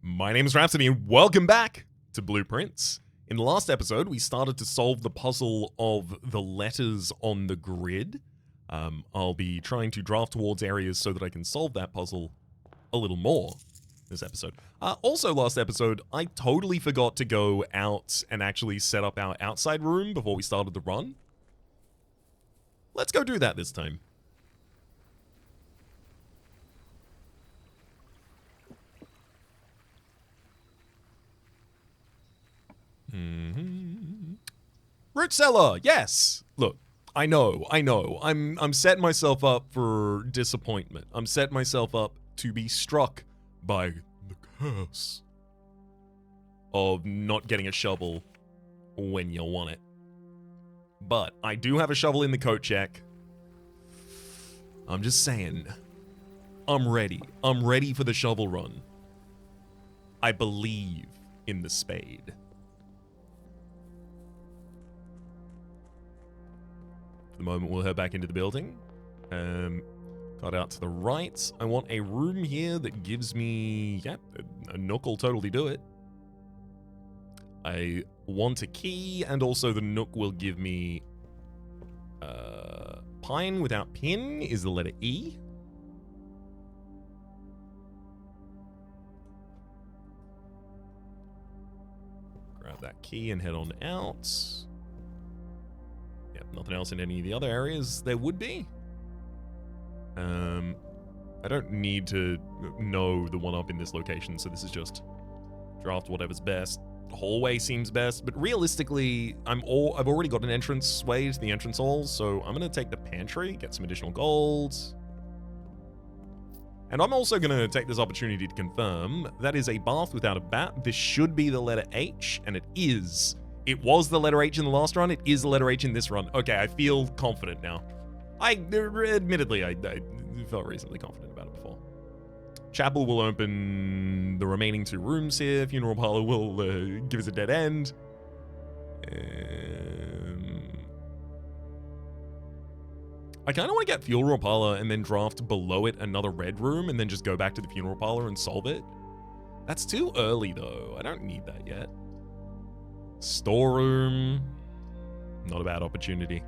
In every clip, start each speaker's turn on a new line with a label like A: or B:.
A: My name is Rhapsody, and welcome back to Blueprints. In the last episode, we started to solve the puzzle of the letters on the grid. I'll be trying to draft towards areas so that I can solve that puzzle a little more this episode. Also, last episode, I totally forgot to go out and actually set up our outside room before we started the run. Let's go do that this time. Root cellar, yes. Look, I know. I'm setting myself up for disappointment. I'm setting myself up to be struck by the curse of not getting a shovel when you want it. But I do have a shovel in the coat check. I'm just saying, I'm ready. I'm ready for the shovel run. I believe in the spade. For the moment, we'll head back into the building. Got out to the right. I want a room here that gives me, a nook will totally do it. I want a key, and also the nook will give me pine without pin is the letter E. Grab that key and head on out. Yep, nothing else in any of the other areas there would be. I don't need to know the one up in this location, so this is just draft whatever's best. The hallway seems best, but realistically, I've already got an entrance way to the entrance halls, so I'm gonna take the pantry, get some additional gold. And I'm also gonna take this opportunity to confirm that is a bath without a bat. This should be the letter H, and it is. It was the letter H in the last run. It is the letter H in this run. Okay, I feel confident now. Admittedly, I felt reasonably confident about it before. Chapel will open the remaining two rooms here. Funeral parlor will give us a dead end. I kind of want to get funeral parlor and then draft below it another red room and then just go back to the funeral parlor and solve it. That's too early, though. I don't need that yet. Storeroom. Not a bad opportunity.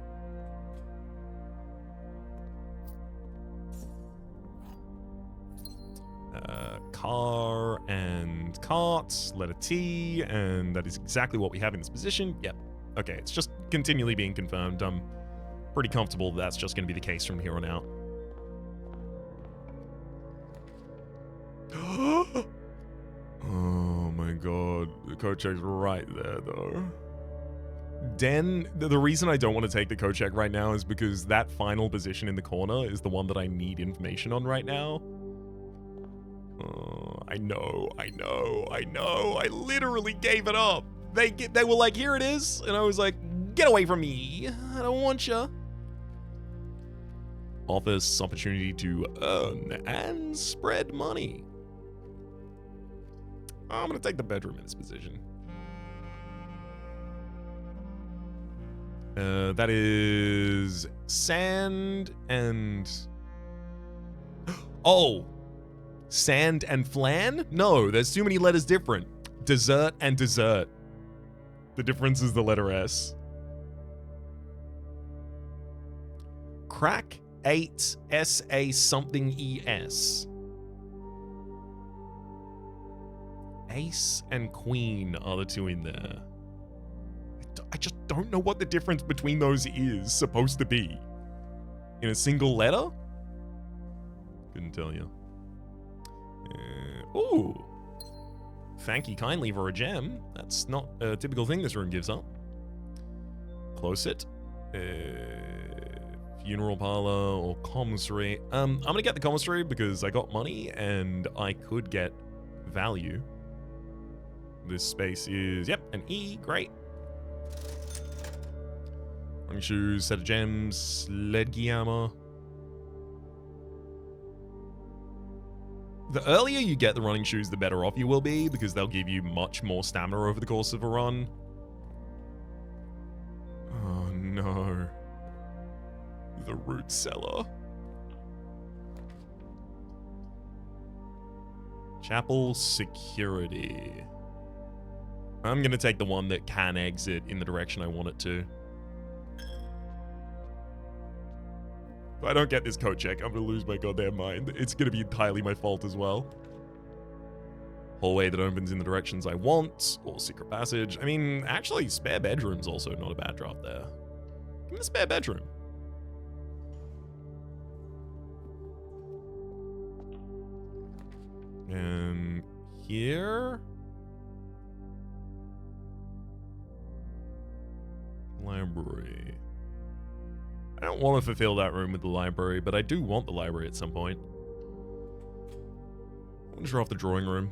A: Car and cart, letter T, and that is exactly what we have in this position. Yep. Okay, it's just continually being confirmed. I'm pretty comfortable that's just going to be the case from here on out. Oh my god, the code check's right there, though. Den, the reason I don't want to take the code check right now is because that final position in the corner is the one that I need information on right now. I know. I literally gave it up. They were like, here it is. And I was like, get away from me. I don't want ya. Office opportunity to earn and spread money. I'm going to take the bedroom in this position. That is sand and... Oh! Sand and flan? No, there's too many letters different. Dessert and dessert. The difference is the letter S. Crack 8 SA something ES. Ace and queen are the two in there. I just don't know what the difference between those is supposed to be. In a single letter? Couldn't tell you. Ooh. Thank you kindly for a gem. That's not a typical thing this room gives up. Close it. Funeral parlor or commissary. I'm gonna get the commissary because I got money and I could get value. This space is, yep, an E. Great. Running shoes, set of gems, lead armor. The earlier you get the running shoes, the better off you will be, because they'll give you much more stamina over the course of a run. Oh no. The root cellar. Chapel security. I'm going to take the one that can exit in the direction I want it to. If I don't get this code check, I'm going to lose my goddamn mind. It's going to be entirely my fault as well. Hallway that opens in the directions I want, or secret passage. I mean, actually, spare bedroom's also not a bad draft there. Give me the spare bedroom. And here... library. I don't want to fulfill that room with the library, but I do want the library at some point. I want to draw off the drawing room.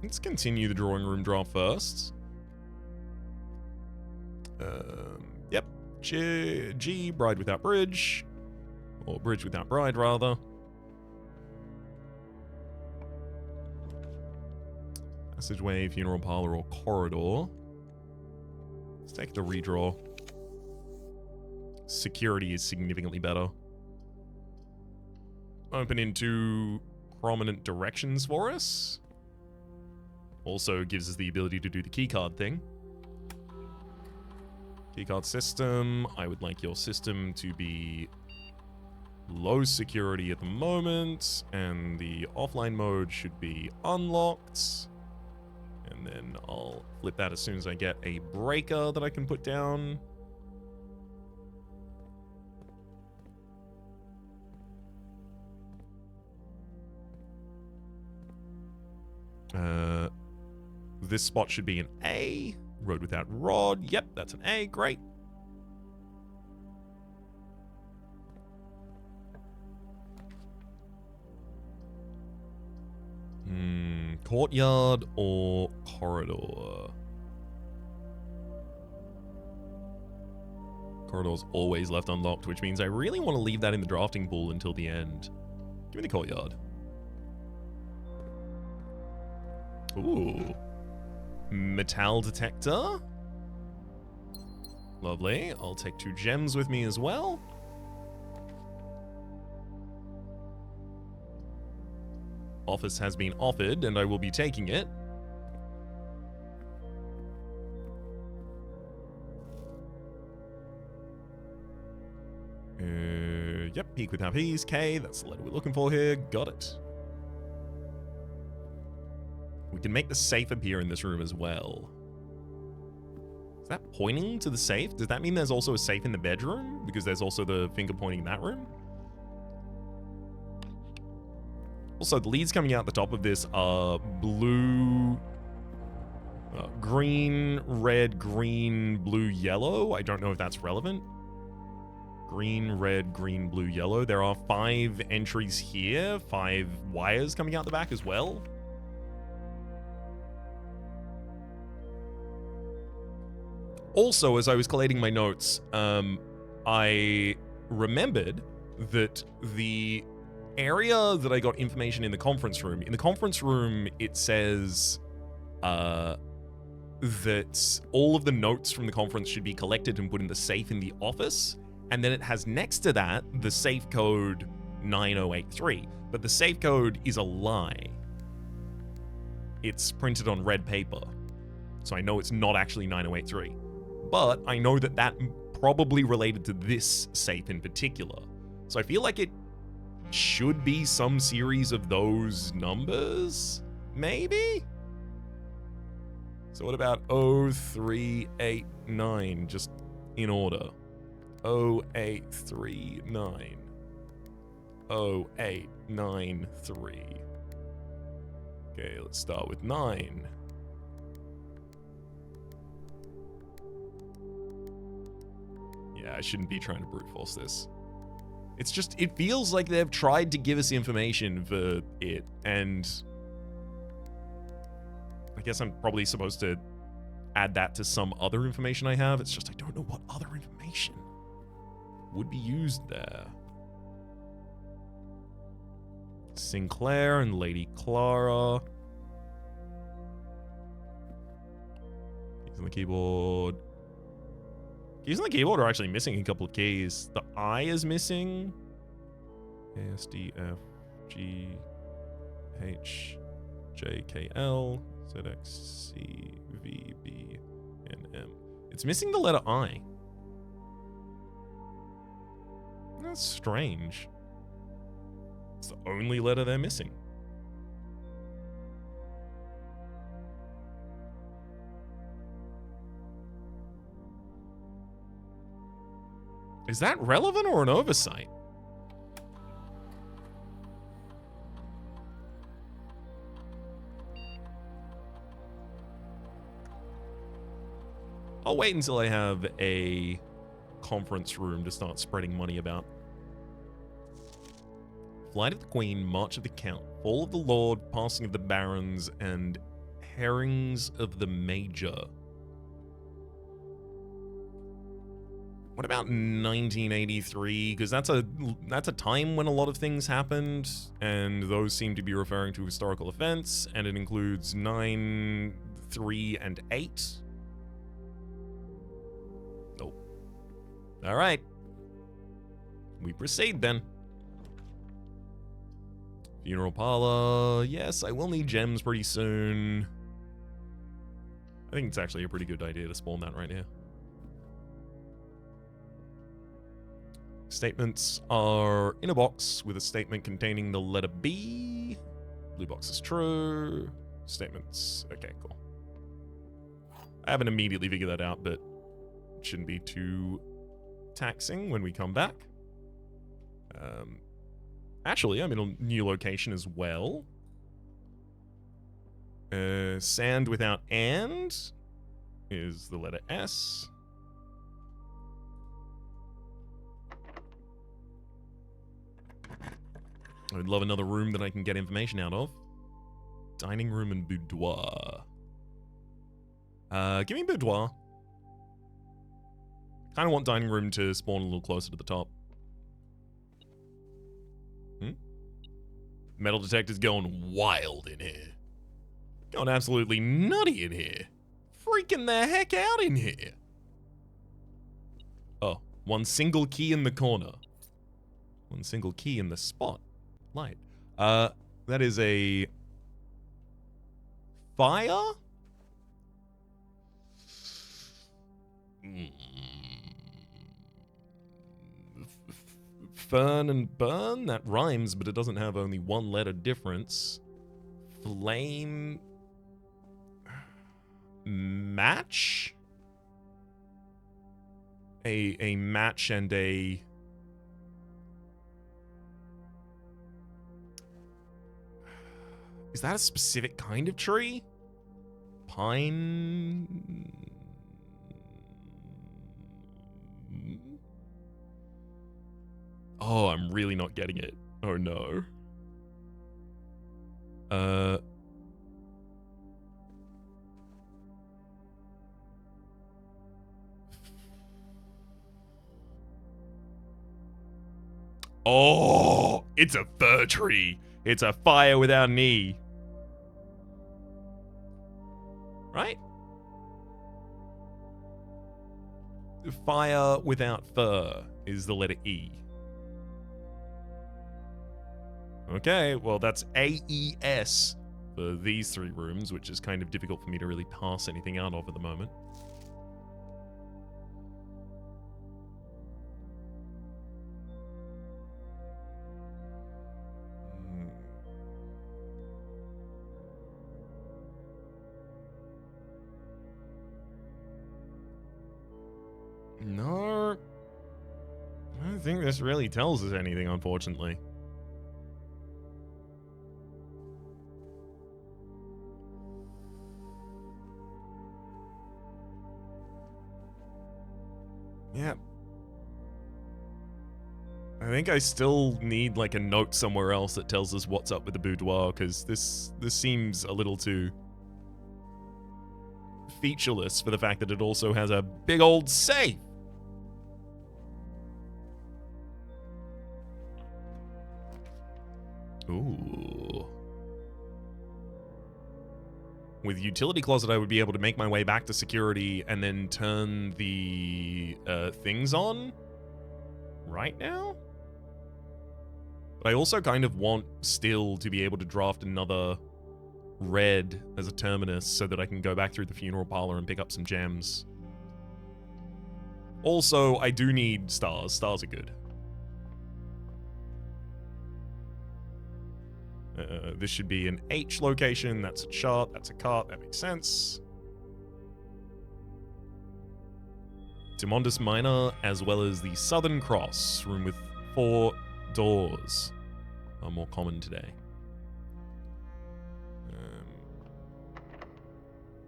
A: Let's continue the drawing room draft first. Yep. G, bride without bridge. Or bridge without bride, rather. Passageway, funeral parlor, or corridor. Let's take it to redraw. Security is significantly better. Open into prominent directions for us. Also gives us the ability to do the keycard thing. Keycard system. I would like your system to be low security at the moment, and the offline mode should be unlocked. And then I'll flip that as soon as I get a breaker that I can put down. This spot should be an A. Road without rod. Yep, that's an A. Great. Courtyard or corridor? Corridor's always left unlocked, which means I really want to leave that in the drafting pool until the end. Give me the courtyard. Ooh. Metal detector. Lovely. I'll take 2 gems with me as well. Office has been offered, and I will be taking it. Yep, peek without P's. K, that's the letter we're looking for here. Got it. We can make the safe appear in this room as well. Is that pointing to the safe? Does that mean there's also a safe in the bedroom? Because there's also the finger pointing in that room? Also, the leads coming out the top of this are blue, green, red, green, blue, yellow. I don't know if that's relevant. Green, red, green, blue, yellow. There are 5 entries here, 5 wires coming out the back as well. Also, as I was collating my notes, I remembered that the area that I got information in the conference room, it says that all of the notes from the conference should be collected and put in the safe in the office. And then it has next to that the safe code 9083. But the safe code is a lie. It's printed on red paper. So I know it's not actually 9083. But I know that that probably related to this safe in particular. So I feel like it should be some series of those numbers, maybe? So what about 0389, just in order? 0839. 0893. Okay, let's start with 9. Yeah, I shouldn't be trying to brute force this. It's just, it feels like they've tried to give us information for it, and I guess I'm probably supposed to add that to some other information I have. It's just I don't know what other information would be used there. Sinclair and Lady Clara. Keys on the keyboard. Keys on the keyboard are actually missing a couple of keys. The I is missing. A, S, D, F, G, H, J, K, L, Z, X, C, V, B, and M. It's missing the letter I. That's strange. It's the only letter they're missing. Is that relevant or an oversight? I'll wait until I have a conference room to start spreading money about. Flight of the Queen, March of the Count, Fall of the Lord, Passing of the Barons, and Herrings of the Major. What about 1983? Because that's a time when a lot of things happened, and those seem to be referring to historical events, and it includes 9, 3, and 8. Nope. All right. We proceed then. Funeral parlor. Yes, I will need gems pretty soon. I think it's actually a pretty good idea to spawn that right here. Statements are in a box with a statement containing the letter B. Blue box is true. Statements. Okay, cool. I haven't immediately figured that out, but it shouldn't be too taxing when we come back. Actually, I'm in a new location as well. Sand without and is the letter S. I would love another room that I can get information out of. Dining room and boudoir. Give me boudoir. Kind of want dining room to spawn a little closer to the top. Metal detector's going wild in here. Going absolutely nutty in here. Freaking the heck out in here. Oh, one single key in the corner. One single key in the spot. Light. That is a fire? Fern and burn? That rhymes, but it doesn't have only one letter difference. Flame. Match? A match and a... Is that a specific kind of tree? Pine... Oh, I'm really not getting it. Oh no. Oh, it's a fir tree. It's a fire without an E. Right? Fire without fur is the letter E. Okay, well that's AES for these 3 rooms, which is kind of difficult for me to really pass anything out of at the moment. No, I don't think this really tells us anything, unfortunately. Yeah. I think I still need like a note somewhere else that tells us what's up with the boudoir, because this seems a little too featureless for the fact that it also has a big old safe. Ooh. With utility closet, I would be able to make my way back to security and then turn the things on right now. But I also kind of want still to be able to draft another red as a terminus so that I can go back through the funeral parlor and pick up some gems. Also, I do need stars. Stars are good. This should be an H location. That's a chart. That's a cart. That makes sense. Timondus Minor, as well as the Southern Cross, room with 4 doors, are more common today.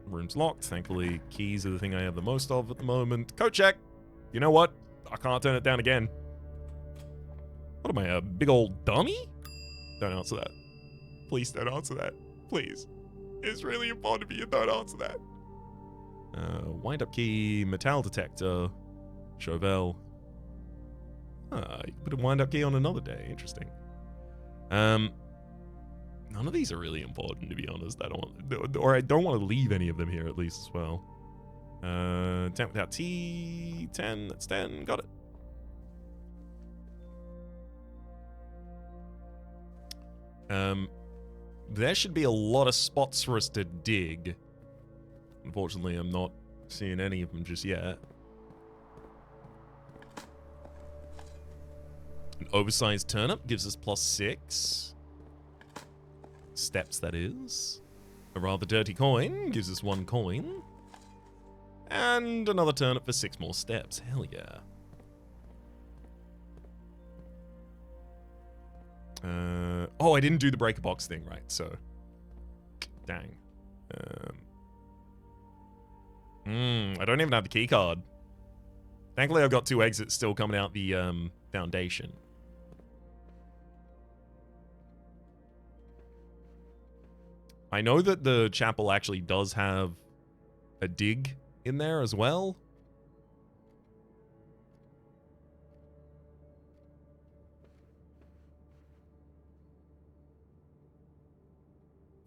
A: Room's locked. Thankfully, keys are the thing I have the most of at the moment. Code check. You know what? I can't turn it down again. What am I, a big old dummy? Don't answer that. Please don't answer that. Please. It's really important to me you don't answer that. Wind-up key, metal detector, Chauvel. You can put a wind-up key on another day. Interesting. None of these are really important, to be honest. I don't want to leave any of them here, at least, as well. 10 without T. 10, that's 10. Got it. There should be a lot of spots for us to dig. Unfortunately, I'm not seeing any of them just yet. An oversized turnip gives us +6. Steps, that is. A rather dirty coin gives us 1 coin. And another turnip for 6 more steps. Hell yeah. Oh, I didn't do the breaker box thing right, so... Dang. I don't even have the key card. Thankfully, I've got 2 exits still coming out the foundation. I know that the chapel actually does have a dig in there as well.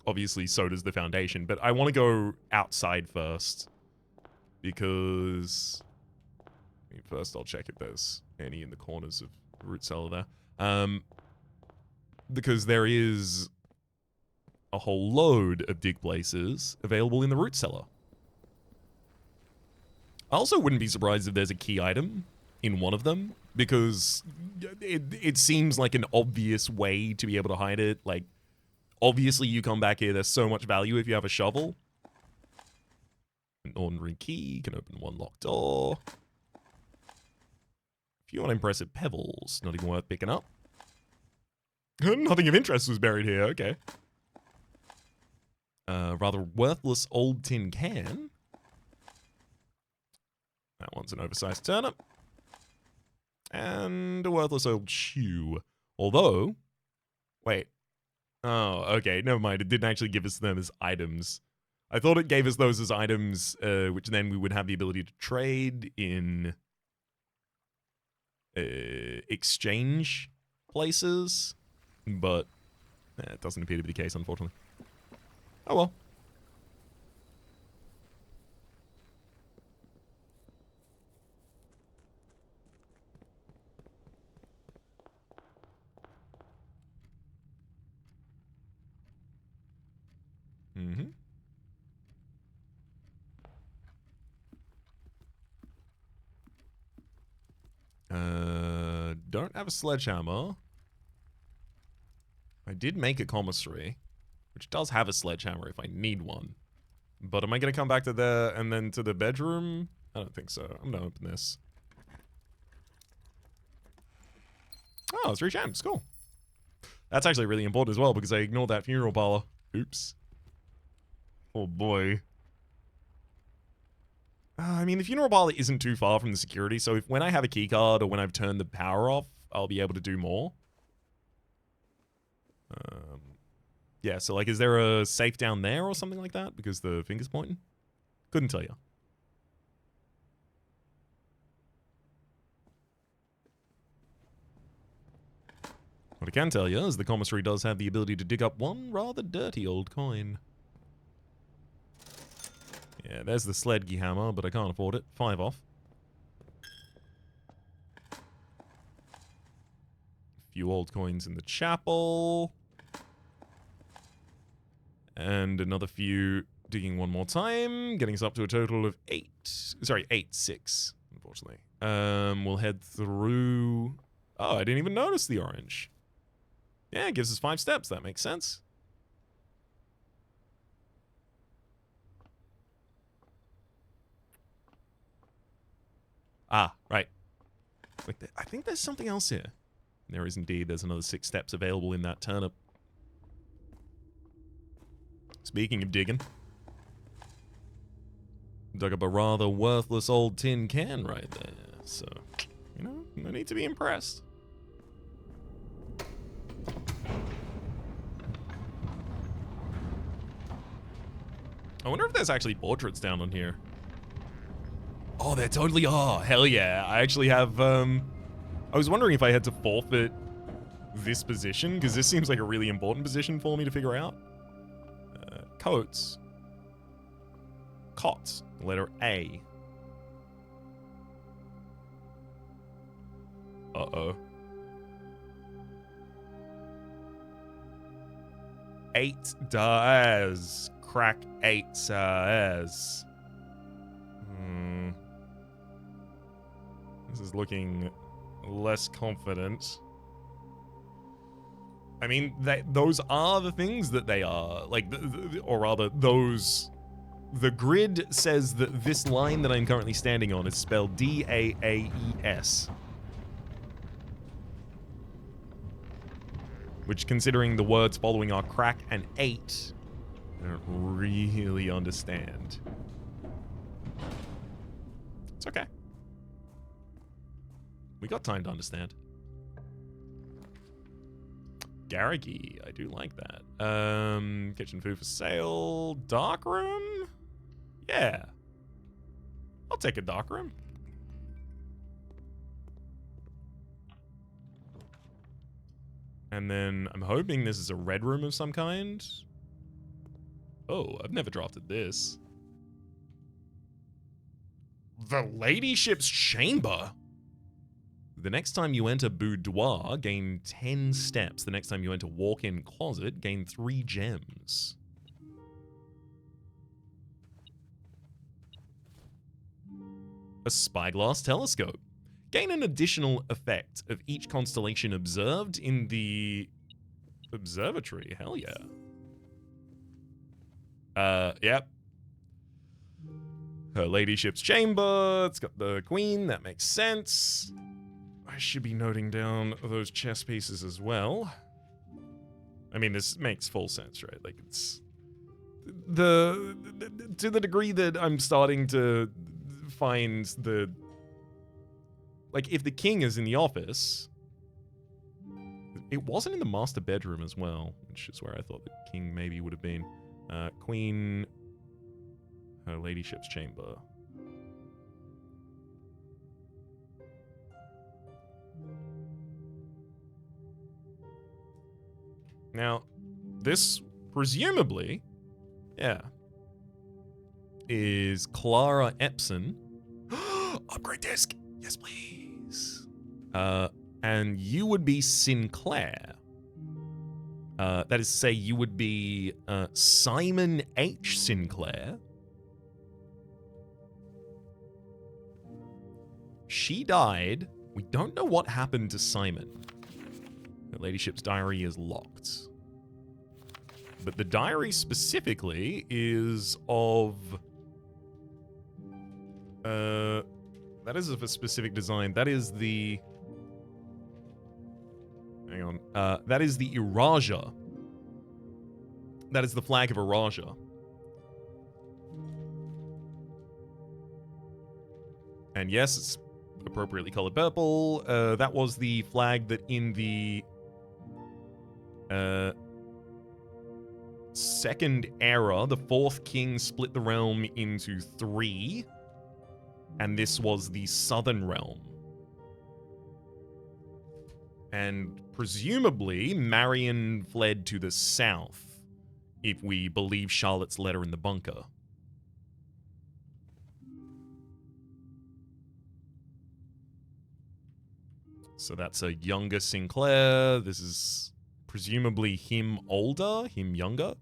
A: Obviously, so does the foundation, but I want to go outside first. Because... I mean, first I'll check if there's any in the corners of the root cellar there. Because there is a whole load of dig places available in the root cellar. I also wouldn't be surprised if there's a key item in one of them, because it seems like an obvious way to be able to hide it. Like, obviously you come back here, there's so much value if you have a shovel. An ordinary key can open 1 locked door. A few unimpressive pebbles, not even worth picking up. Nothing of interest was buried here, okay. Rather worthless old tin can. That one's an oversized turnip. And a worthless old shoe. Although... Wait. Oh, okay, never mind. It didn't actually give us them as items. I thought it gave us those as items, which then we would have the ability to trade in... exchange places. But... it doesn't appear to be the case, unfortunately. Oh well. Mm-hmm. Don't have a sledgehammer. I did make a commissary, which does have a sledgehammer if I need one. But am I going to come back to there and then to the bedroom? I don't think so. I'm going to open this. Oh, 3 gems. Cool. That's actually really important as well because I ignored that funeral parlor. Oops. Oh boy. I mean, the funeral parlor isn't too far from the security, so if when I have a key card or when I've turned the power off, I'll be able to do more. Yeah, so like, is there a safe down there or something like that? Because the finger's pointing? Couldn't tell you. What I can tell you is the commissary does have the ability to dig up 1 rather dirty old coin. Yeah, there's the Sledgy hammer, but I can't afford it. 5 off. A few old coins in the chapel. And another few digging one more time, getting us up to a total of 8. Sorry, 8, 6, unfortunately. We'll head through... Oh, I didn't even notice the orange. Yeah, it gives us 5 steps. That makes sense. Ah, right. Wait, I think there's something else here. There is indeed. There's another 6 steps available in that turnip. Speaking of digging, dug up a rather worthless old tin can right there. So, you know, no need to be impressed. I wonder if there's actually portraits down on here. Oh, there totally are. Hell yeah. I actually have, I was wondering if I had to forfeit this position, because this seems like a really important position for me to figure out. Coats. Cots. Letter A. Uh-oh. 8 dies. Crack 8 dies. This is looking less confident. I mean, those are the things that they are. Like, or rather, those... The grid says that this line that I'm currently standing on is spelled D-A-A-E-S. Which, considering the words following are crack and 8, I don't really understand. It's okay. We got time to understand. Garrigy, I do like that. Kitchen food for sale. Dark room? Yeah. I'll take a dark room. And then I'm hoping this is a red room of some kind. Oh, I've never drafted this. The Ladyship's Chamber? The next time you enter boudoir, gain 10 steps. The next time you enter walk-in closet, gain 3 gems. A spyglass telescope. Gain an additional effect of each constellation observed in the observatory. Hell yeah. Yep. Her Ladyship's Chamber. It's got the Queen. That makes sense. I should be noting down those chess pieces as well. I mean, this makes full sense, right? Like, it's... to the degree that I'm starting to find the... Like, if the king is in the office... It wasn't in the master bedroom as well, which is where I thought the king maybe would have been. Queen... Her Ladyship's Chamber. Now, this, presumably, yeah, is Clara Epson. Upgrade disc! Yes, please! And you would be Sinclair. That is to say, you would be Simon H. Sinclair. She died. We don't know what happened to Simon. The Ladyship's diary is locked. But the diary specifically is of... that is of a specific design. That is the... Hang on. That is the Iraja. That is the flag of Iraja. And yes, it's appropriately colored purple. That was the flag that in the... Second era, the fourth king split the realm into 3, and this was the southern realm. And presumably, Marion fled to the south, if we believe Charlotte's letter in the bunker. So that's a younger Sinclair. This is presumably him older, him younger.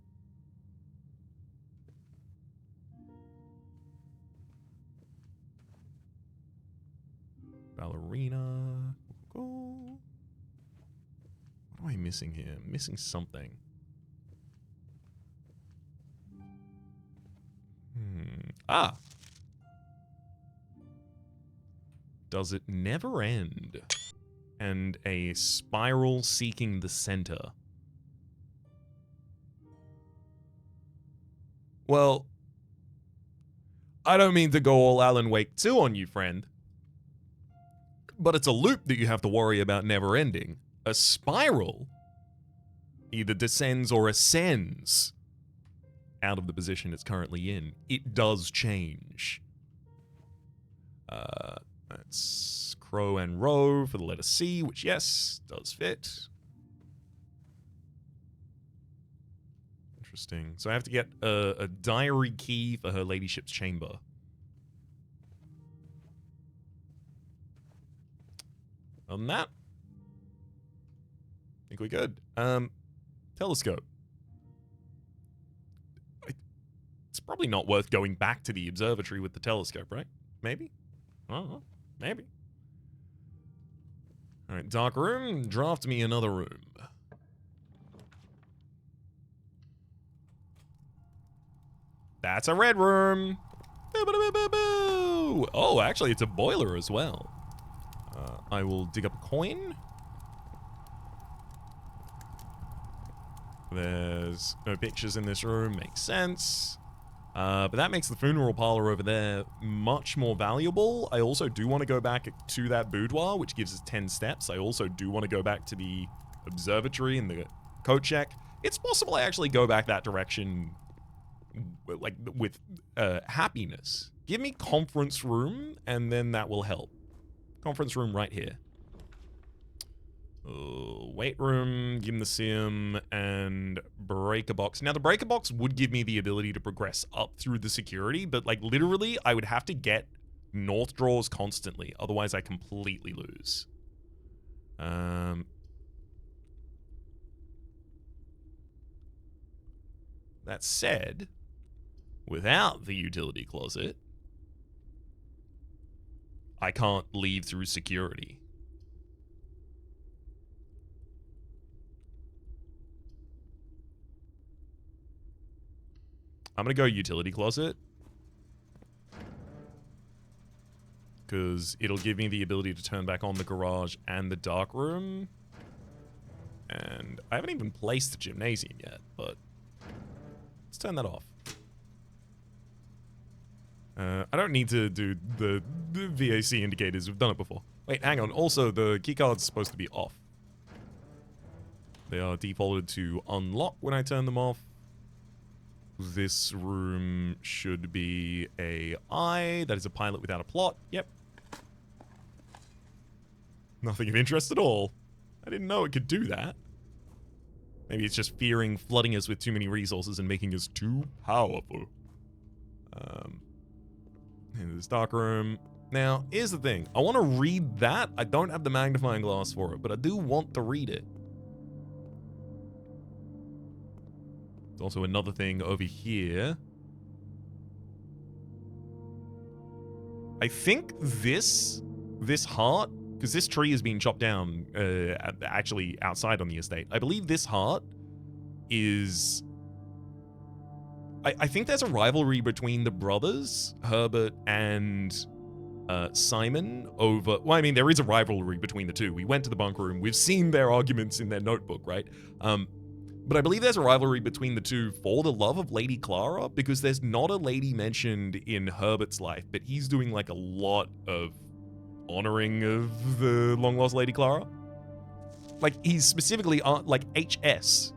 A: Ballerina. What am I missing here? I'm missing something. Ah. Does it never end? And a spiral seeking the center. Well, I don't mean to go all Alan Wake 2 on you, friend. But it's a loop that you have to worry about never ending. A spiral either descends or ascends out of the position it's currently in. It does change. That's Crow and Row for the letter C, which, yes, does fit. Interesting. So I have to get a diary key for her ladyship's chamber. On that, I think we're good. Telescope. It's probably not worth going back to the observatory with the telescope, right? Maybe? I don't know. Maybe. All right, dark room. Draft me another room. That's a red room. Oh, actually, it's a boiler as well. I will dig up a coin. There's no pictures in this room. Makes sense. But that makes the funeral parlor over there much more valuable. I also do want to go back to that boudoir, which gives us 10 steps. I also do want to go back to the observatory and the coat check. It's possible I actually go back that direction like with happiness. Give me conference room, and then that will help. Conference room right here. Weight room, gymnasium, and breaker box. Now, the breaker box would give me the ability to progress up through the security, but, like, literally, I would have to get north draws constantly. Otherwise, I completely lose. That said, without the utility closet, I can't leave through security. I'm gonna go utility closet, because it'll give me the ability to turn back on the garage and the dark room. And I haven't even placed the gymnasium yet, but let's turn that off. I don't need to do the VAC indicators. We've done it before. Wait, hang on. Also, the keycard's supposed to be off. They are defaulted to unlock when I turn them off. This room should be a I. That is a pilot without a plot. Yep. Nothing of interest at all. I didn't know it could do that. Maybe it's just fearing flooding us with too many resources and making us too powerful. In this dark room. Now, here's the thing. I want to read that. I don't have the magnifying glass for it, but I do want to read it. There's also another thing over here. I think this heart, because this tree is being chopped down actually outside on the estate. I believe this heart is... I think there's a rivalry between the brothers, Herbert and Simon, over... Well, I mean, there is a rivalry between the two. We went to the bunker room. We've seen their arguments in their notebook, right? But I believe there's a rivalry between the two for the love of Lady Clara, because there's not a lady mentioned in Herbert's life, but he's doing, like, a lot of honoring of the long-lost Lady Clara. Like, he's specifically, like, HS,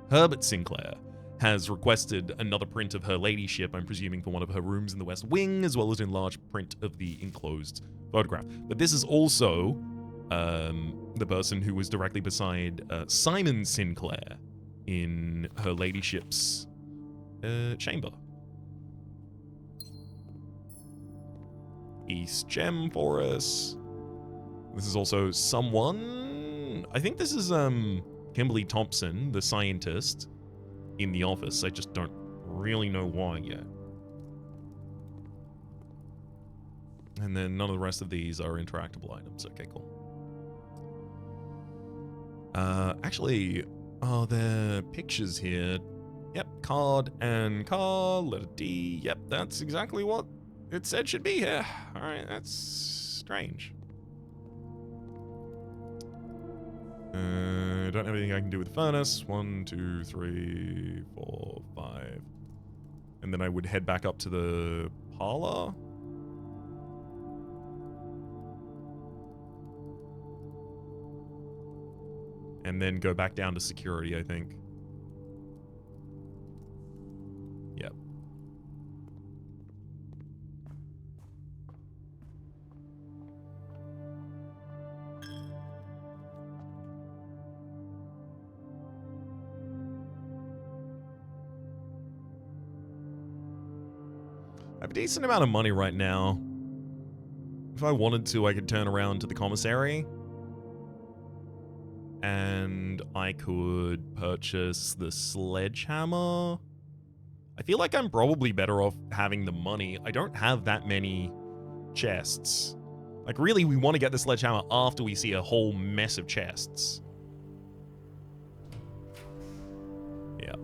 A: Herbert Sinclair, has requested another print of her ladyship, I'm presuming for one of her rooms in the West Wing, as well as an enlarged print of the enclosed photograph. But this is also the person who was directly beside Simon Sinclair in her ladyship's chamber. East Gem for us. This is also someone... I think this is Kimberly Thompson, the scientist in the office. I just don't really know why yet. And then none of the rest of these are interactable items. Okay, cool. Actually, are there pictures here? Yep, card and card, letter D. Yep, that's exactly what it said should be here. Alright, that's strange. I don't have anything I can do with the furnace. 1, 2, 3, 4, 5. And then I would head back up to the parlor. And then go back down to security, I think. Yep. I have a decent amount of money right now. If I wanted to, I could turn around to the commissary. And I could purchase the sledgehammer. I feel like I'm probably better off having the money. I don't have that many chests. Like, really, we want to get the sledgehammer after we see a whole mess of chests. Yeah.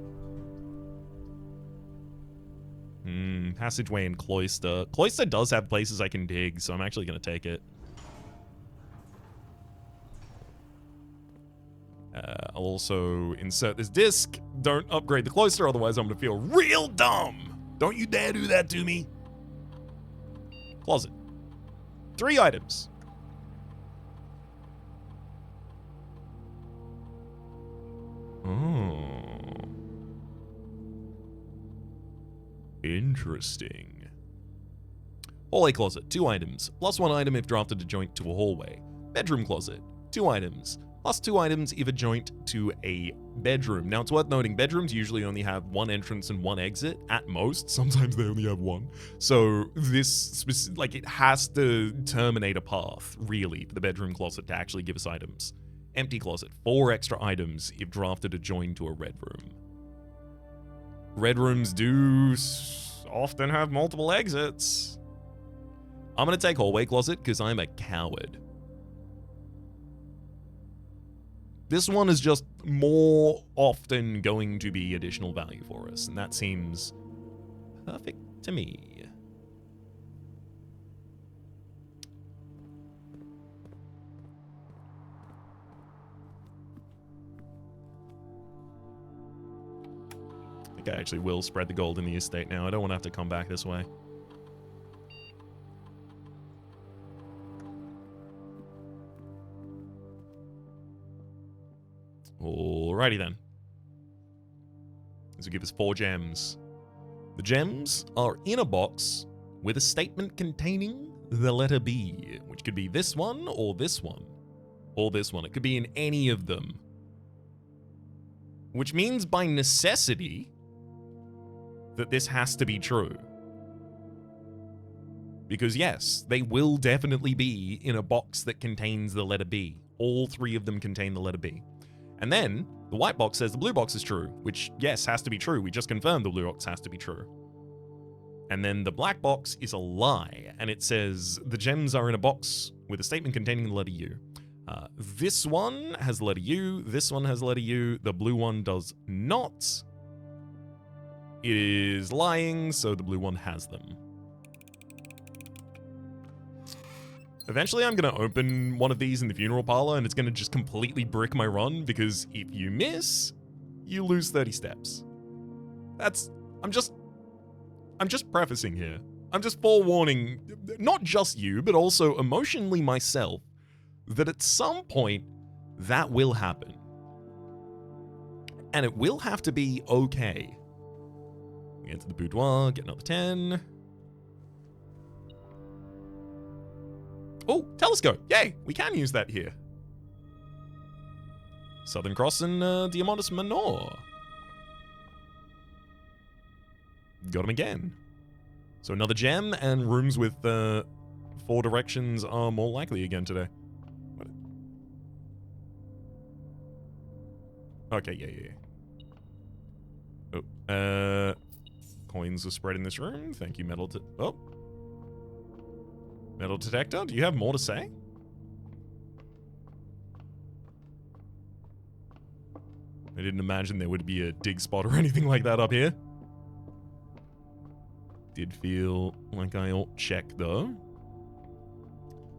A: Passageway and cloister. Cloister does have places I can dig, so I'm actually going to take it. I'll also insert this disc. Don't upgrade the cloister, otherwise I'm going to feel real dumb. Don't you dare do that to me. Closet. 3 items. Oh. Interesting. Hallway closet, 2 items. +1 item if drafted adjoint to a hallway. Bedroom closet, 2 items. +2 items if adjoint to a bedroom. Now, it's worth noting, bedrooms usually only have 1 entrance and 1 exit, at most. Sometimes they only have 1. So this, like, it has to terminate a path, really, for the bedroom closet to actually give us items. Empty closet, 4 extra items if drafted adjoined to a red room. Red rooms do often have multiple exits. I'm going to take hallway closet because I'm a coward. This one is just more often going to be additional value for us, and that seems perfect to me. I think I actually will spread the gold in the estate now. I don't want to have to come back this way. Alrighty then. This will give us 4 gems. The gems are in a box with a statement containing the letter B, which could be this one or this one. Or this one. It could be in any of them. Which means by necessity that this has to be true. Because yes, they will definitely be in a box that contains the letter B. All 3 of them contain the letter B. And then, the white box says the blue box is true, which, yes, has to be true. We just confirmed the blue box has to be true. And then the black box is a lie, and it says the gems are in a box with a statement containing the letter U. This one has the letter U, this one has the letter U, the blue one does not. It is lying, so the blue one has them. Eventually, I'm going to open one of these in the funeral parlor, and it's going to just completely brick my run, because if you miss, you lose 30 steps. I'm just prefacing here. I'm just forewarning, not just you, but also emotionally myself, that at some point, that will happen. And it will have to be okay. We get to the boudoir, get another 10. Oh, telescope. Yay, we can use that here. Southern Cross and Diamontis Minor. Got him again. So another gem, and rooms with 4 directions are more likely again today. Okay, yeah. Coins are spread in this room. Thank you, metal metal detector. Do you have more to say? I didn't imagine there would be a dig spot or anything like that up here. Did feel like I ought check, though.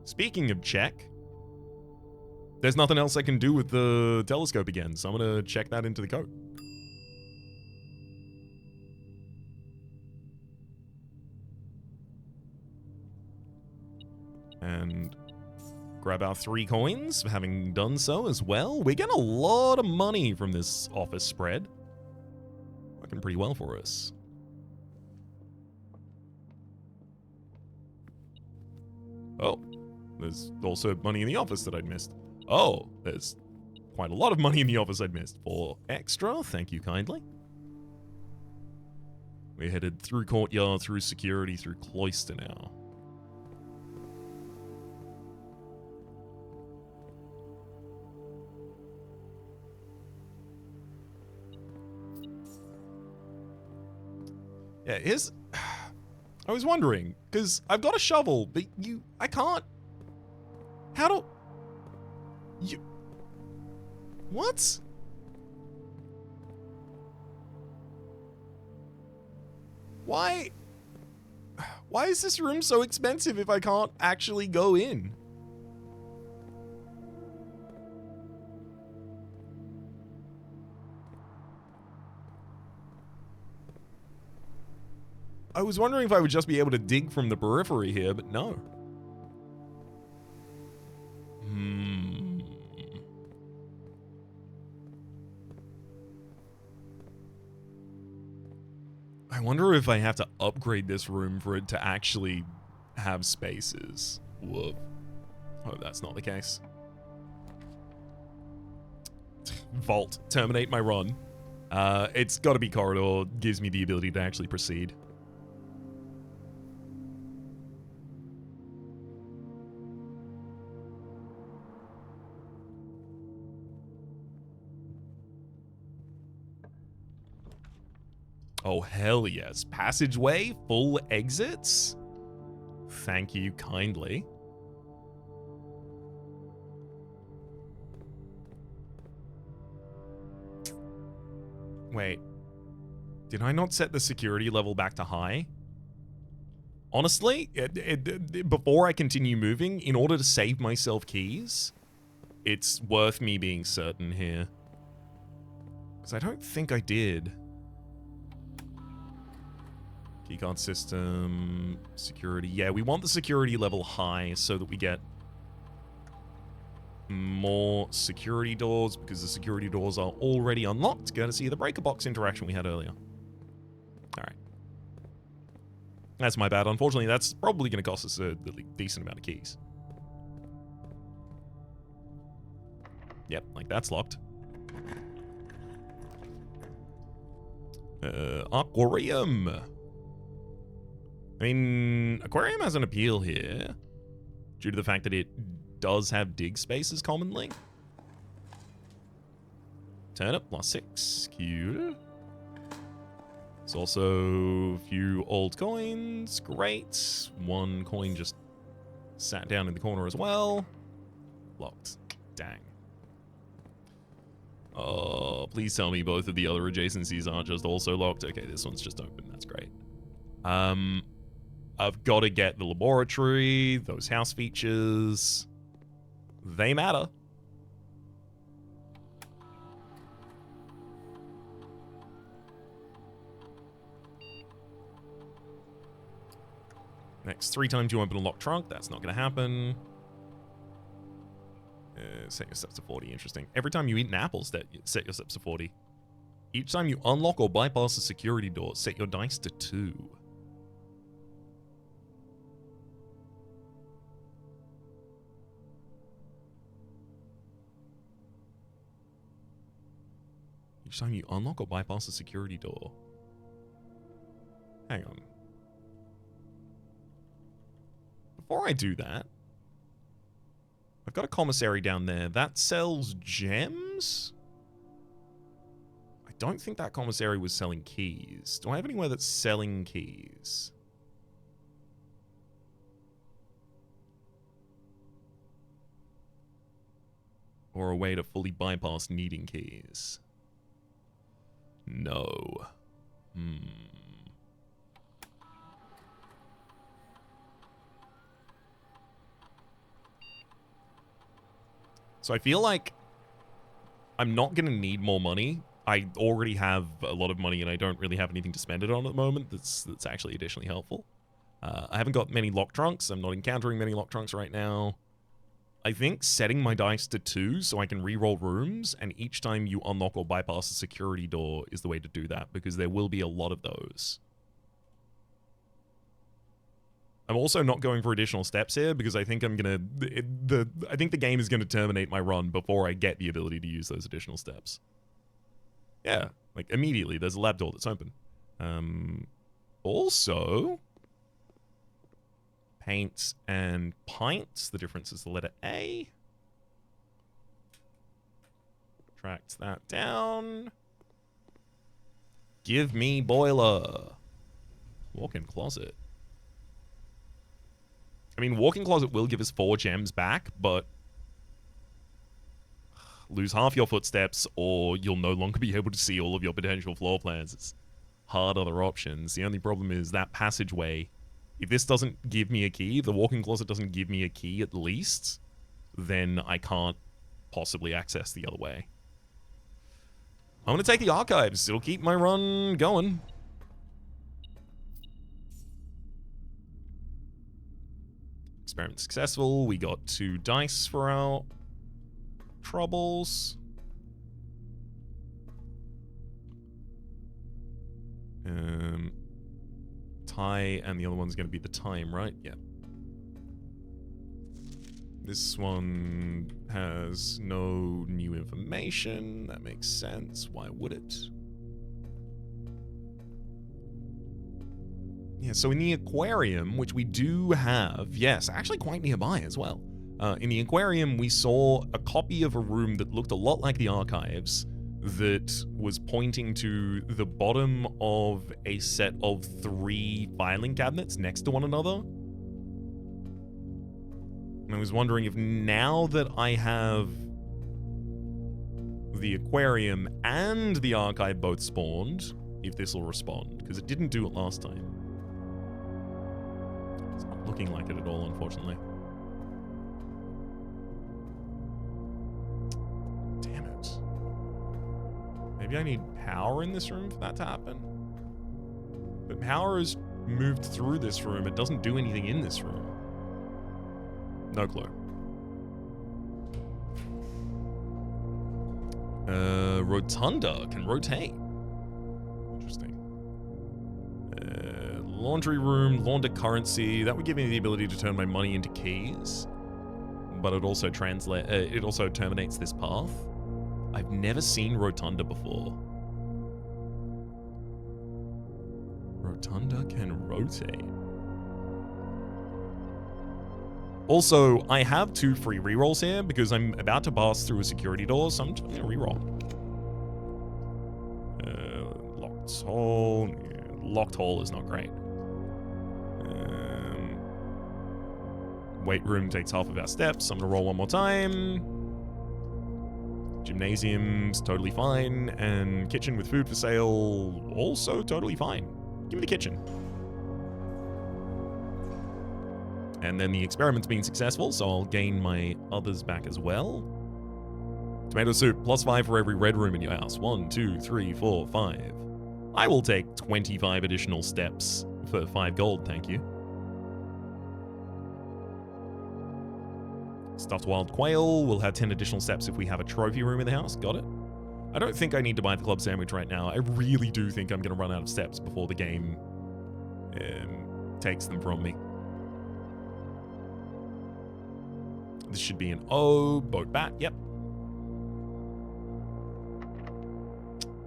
A: Speaking of check, there's nothing else I can do with the telescope again, so I'm gonna check that into the coat. And grab our 3 coins, having done so as well. We're getting a lot of money from this office spread. Working pretty well for us. Oh, there's also money in the office that I'd missed. Oh, there's quite a lot of money in the office I'd missed. For extra, thank you kindly. We're headed through courtyard, through security, through cloister now. Yeah, I was wondering, because I've got a shovel, but I can't. How do you? What? Why is this room so expensive if I can't actually go in? I was wondering if I would just be able to dig from the periphery here, but no. I wonder if I have to upgrade this room for it to actually have spaces. Whoop. Hope that's not the case. Vault. Terminate my run. It's got to be corridor. Gives me the ability to actually proceed. Oh, hell yes. Passageway, full exits? Thank you kindly. Wait. Did I not set the security level back to high? Honestly, before I continue moving, in order to save myself keys, it's worth me being certain here. Because I don't think I did. Keycard system, security. Yeah, we want the security level high so that we get more security doors, because the security doors are already unlocked. Going to see the breaker box interaction we had earlier. Alright. That's my bad. Unfortunately, that's probably going to cost us a decent amount of keys. Yep, like that's locked. Aquarium. I mean, Aquarium has an appeal here, due to the fact that it does have dig spaces commonly. Turnip, +6. Cute. There's also a few old coins. Great. 1 coin just sat down in the corner as well. Locked. Dang. Oh, please tell me both of the other adjacencies aren't just also locked. Okay, this one's just open. That's great. I've got to get the laboratory, those house features. They matter. Next 3 times you open a locked trunk. That's not going to happen. Set your steps to 40. Interesting. Every time you eat an apple, set your steps to 40. Each time you unlock or bypass a security door, set your dice to 2. Each time you unlock or bypass a security door. Hang on. Before I do that, I've got a commissary down there that sells gems? don't think that commissary was selling keys. Do I have anywhere that's selling keys? Or a way to fully bypass needing keys? No. So I feel like I'm not going to need more money. I already have a lot of money and I don't really have anything to spend it on at the moment that's actually additionally helpful. I haven't got many lock trunks. I'm not encountering many lock trunks right now. I think setting my dice to 2 so I can reroll rooms, and each time you unlock or bypass a security door is the way to do that, because there will be a lot of those. I'm also not going for additional steps here because I think I'm gonna I think the game is gonna terminate my run before I get the ability to use those additional steps. Yeah, like immediately there's a lab door that's open. Also, paints and pints. The difference is the letter A. Tract that down. Give me boiler. Walk-in closet. I mean, walk-in closet will give us 4 gems back, but lose half your footsteps or you'll no longer be able to see all of your potential floor plans. It's hard other options. The only problem is that passageway. If this doesn't give me a key, if the walk-in closet doesn't give me a key at least, then I can't possibly access the other way. I'm going to take the archives. It'll keep my run going. Experiment successful. We got 2 dice for our troubles. Tie, and the other one's going to be the time, right? Yeah. This one has no new information. That makes sense. Why would it? Yeah, so in the aquarium, which we do have, yes, actually quite nearby as well. In the aquarium, we saw a copy of a room that looked a lot like the archives that was pointing to the bottom of a set of 3 filing cabinets next to one another. And I was wondering if now that I have the aquarium and the archive both spawned, if this will respond, because it didn't do it last time. It's not looking like it at all, unfortunately. Damn it. Maybe I need power in this room for that to happen? But power is moved through this room. It doesn't do anything in this room. No clue. Rotunda can rotate. Interesting. Laundry room, launder currency. That would give me the ability to turn my money into keys. But it also terminates this path. I've never seen Rotunda before. Rotunda can rotate. Also, I have 2 free rerolls here because I'm about to pass through a security door, so I'm just going to reroll. Locked hole. Yeah, locked hole is not great. Weight room takes half of our steps. I'm going to roll one more time. Gymnasium's totally fine. And kitchen with food for sale, also totally fine. Give me the kitchen. And then the experiment's been successful, so I'll gain my others back as well. Tomato soup, +5 for every red room in your house. 1, 2, 3, 4, 5. I will take 25 additional steps for 5 gold, thank you. Stuffed wild quail, we'll have 10 additional steps if we have a trophy room in the house. Got it. I don't think I need to buy the club sandwich right now. I really do think I'm going to run out of steps before the game takes them from me. This should be an O. Boat bat. Yep.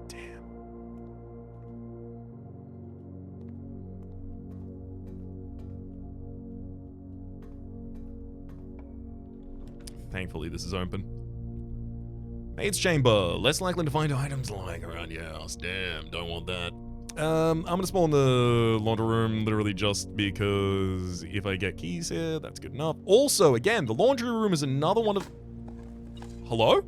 A: Damn. Thankfully, this is open. Maid's chamber. Less likely to find items lying around your house. Damn, don't want that. I'm gonna spawn the laundry room literally just because if I get keys here, that's good enough. Also, again, the laundry room is another one of... Hello?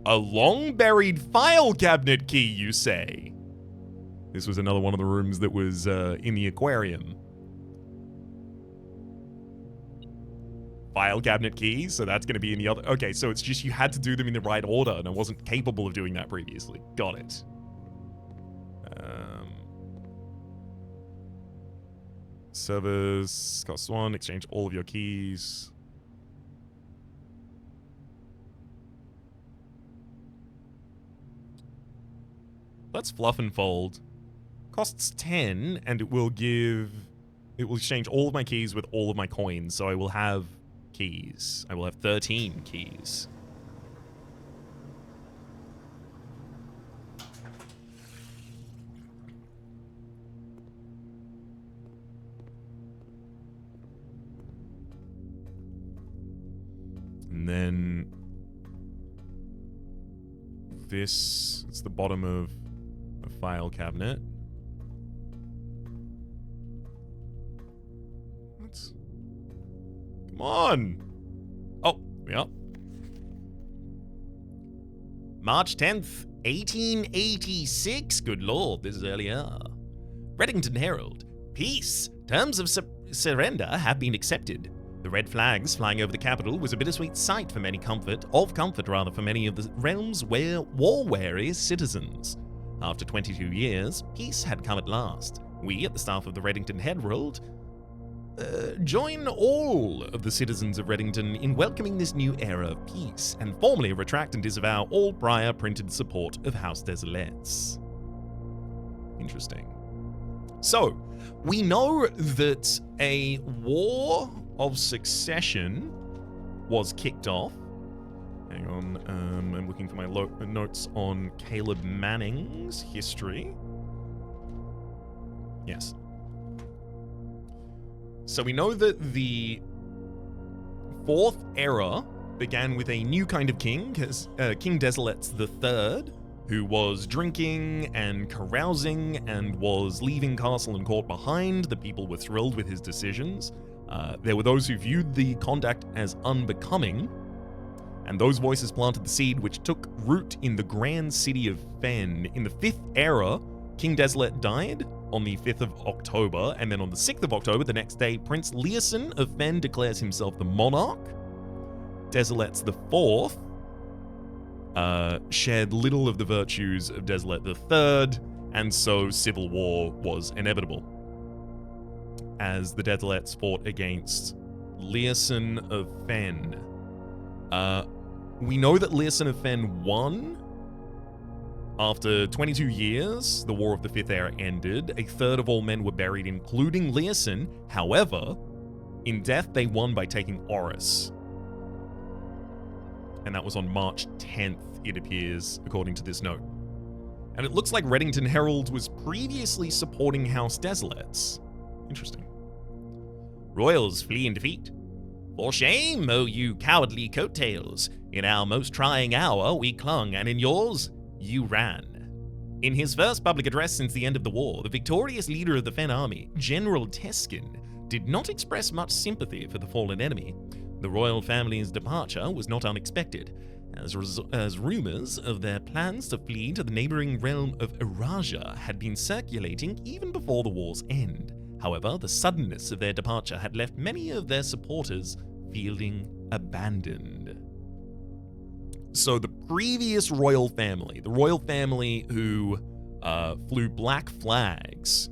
A: A long-buried file cabinet key, you say? This was another one of the rooms that was in the aquarium. File cabinet key, so that's going to be in the other... Okay, so it's just you had to do them in the right order, and I wasn't capable of doing that previously. Got it. Service, cost 1, exchange all of your keys. Let's fluff and fold. Costs 10, and it will exchange all of my keys with all of my coins, so I will have keys. I will have 13 keys. And then this, it's the bottom of a file cabinet. Come on! Oh, yeah. March 10th, 1886. Good lord, this is earlier. Reddington Herald. Peace. Terms of surrender have been accepted. The red flags flying over the capital was a bittersweet sight for many for many of the realm's war-weary citizens. After 22 years, peace had come at last. We, at the staff of the Reddington Herald, join all of the citizens of Reddington in welcoming this new era of peace, and formally retract and disavow all prior printed support of House Desolates. Interesting. So, we know that a war of succession was kicked off. Hang on, I'm looking for my notes on Caleb Manning's history. Yes. So we know that the Fourth Era began with a new kind of king, King Desolates III, who was drinking and carousing and was leaving castle and court behind. The people were thrilled with his decisions. There were those who viewed the conduct as unbecoming, and those voices planted the seed which took root in the grand city of Fen. In the Fifth Era, King Desolate died on the 5th of October, and then on the 6th of October, the next day, Prince Leosin of Fen declares himself the monarch. Desolates IV shared little of the virtues of Desolate III, and so civil war was inevitable, as the Desolates fought against Leosin of Fen. We know that Leosin of Fen won. After 22 years, the War of the Fifth Era ended. A third of all men were buried, including Leosin. However, in death, they won by taking Oris. And that was on March 10th, it appears, according to this note. And it looks like Reddington Herald was previously supporting House Desolates. Interesting. Royals flee in defeat. For shame, O you cowardly coattails. In our most trying hour, we clung, and in yours, you ran. In his first public address since the end of the war, the victorious leader of the Fen army, General Teskin, did not express much sympathy for the fallen enemy. The royal family's departure was not unexpected, as rumors of their plans to flee to the neighboring realm of Eraja had been circulating even before the war's end. However, the suddenness of their departure had left many of their supporters feeling abandoned. So the previous royal family, the royal family who flew black flags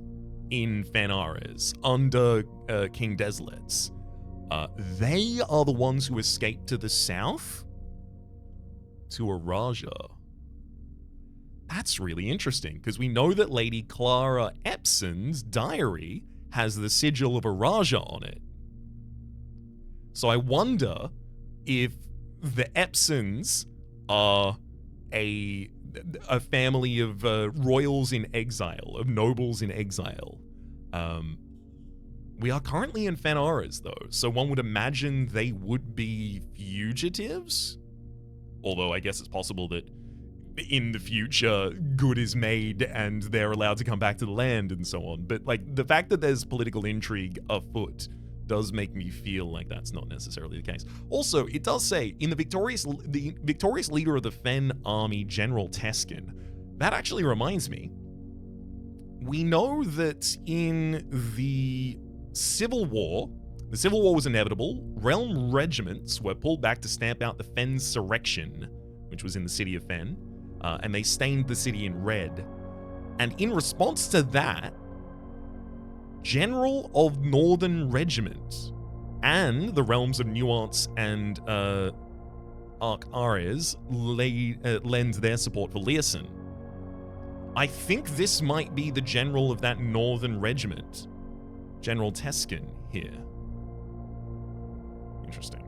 A: in Fenaris under King Desolates, they are the ones who escaped to the south to Eraja. That's really interesting, because we know that Lady Clara Epson's diary has the sigil of Eraja on it. So I wonder if the Epsons are a family of royals in exile, of nobles in exile, We are currently in Fenara's, though, so one would imagine they would be fugitives? Although I guess it's possible that in the future, good is made and they're allowed to come back to the land and so on. But, like, the fact that there's political intrigue afoot does make me feel like that's not necessarily the case. Also, it does say, in the victorious leader of the Fen army, General Teskin, that actually reminds me, we know that in the Civil War was inevitable, realm regiments were pulled back to stamp out the Fensurrection, which was in the city of Fen, and they stained the city in red. And in response to that, General of Northern Regiment and the realms of Nuance and Arc Ares lend their support for Leosin. I think this might be the general of that Northern Regiment, General Teskin here. Interesting.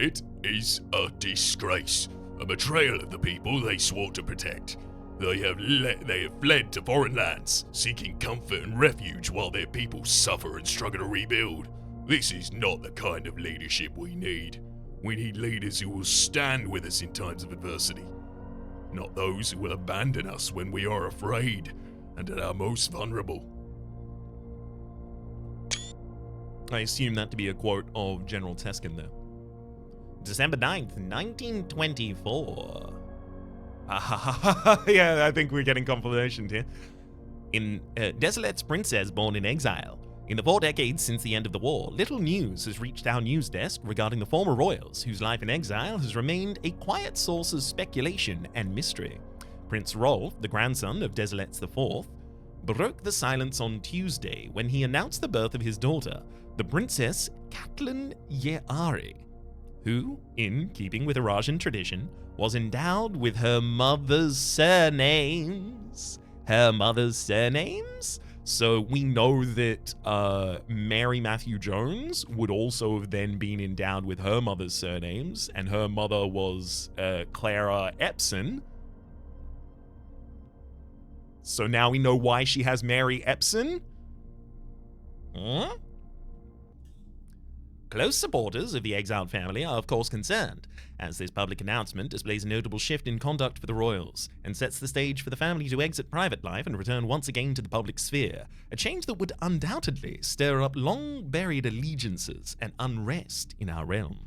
B: It is a disgrace, a betrayal of the people they swore to protect. They have fled to foreign lands, seeking comfort and refuge while their people suffer and struggle to rebuild. This is not the kind of leadership we need. We need leaders who will stand with us in times of adversity, not those who will abandon us when we are afraid and at our most vulnerable.
A: I assume that to be a quote of General Teskin there. December 9th, 1924. Yeah, I think we're getting confirmation here. In Desolette's princess born in exile. In the 4 decades since the end of the war, little news has reached our news desk regarding the former royals, whose life in exile has remained a quiet source of speculation and mystery. Prince Rolf, the grandson of Desolettes IV, broke the silence on Tuesday when he announced the birth of his daughter, the Princess Catelyn Yeari, who, in keeping with Arajan tradition, was endowed with her mother's surnames. Her mother's surnames? So we know that Mary Matthew Jones would also have then been endowed with her mother's surnames, and her mother was Clara Epson. So now we know why she has Mary Epson? Huh? Close supporters of the exiled family are of course concerned, as this public announcement displays a notable shift in conduct for the royals, and sets the stage for the family to exit private life and return once again to the public sphere, a change that would undoubtedly stir up long-buried allegiances and unrest in our realm.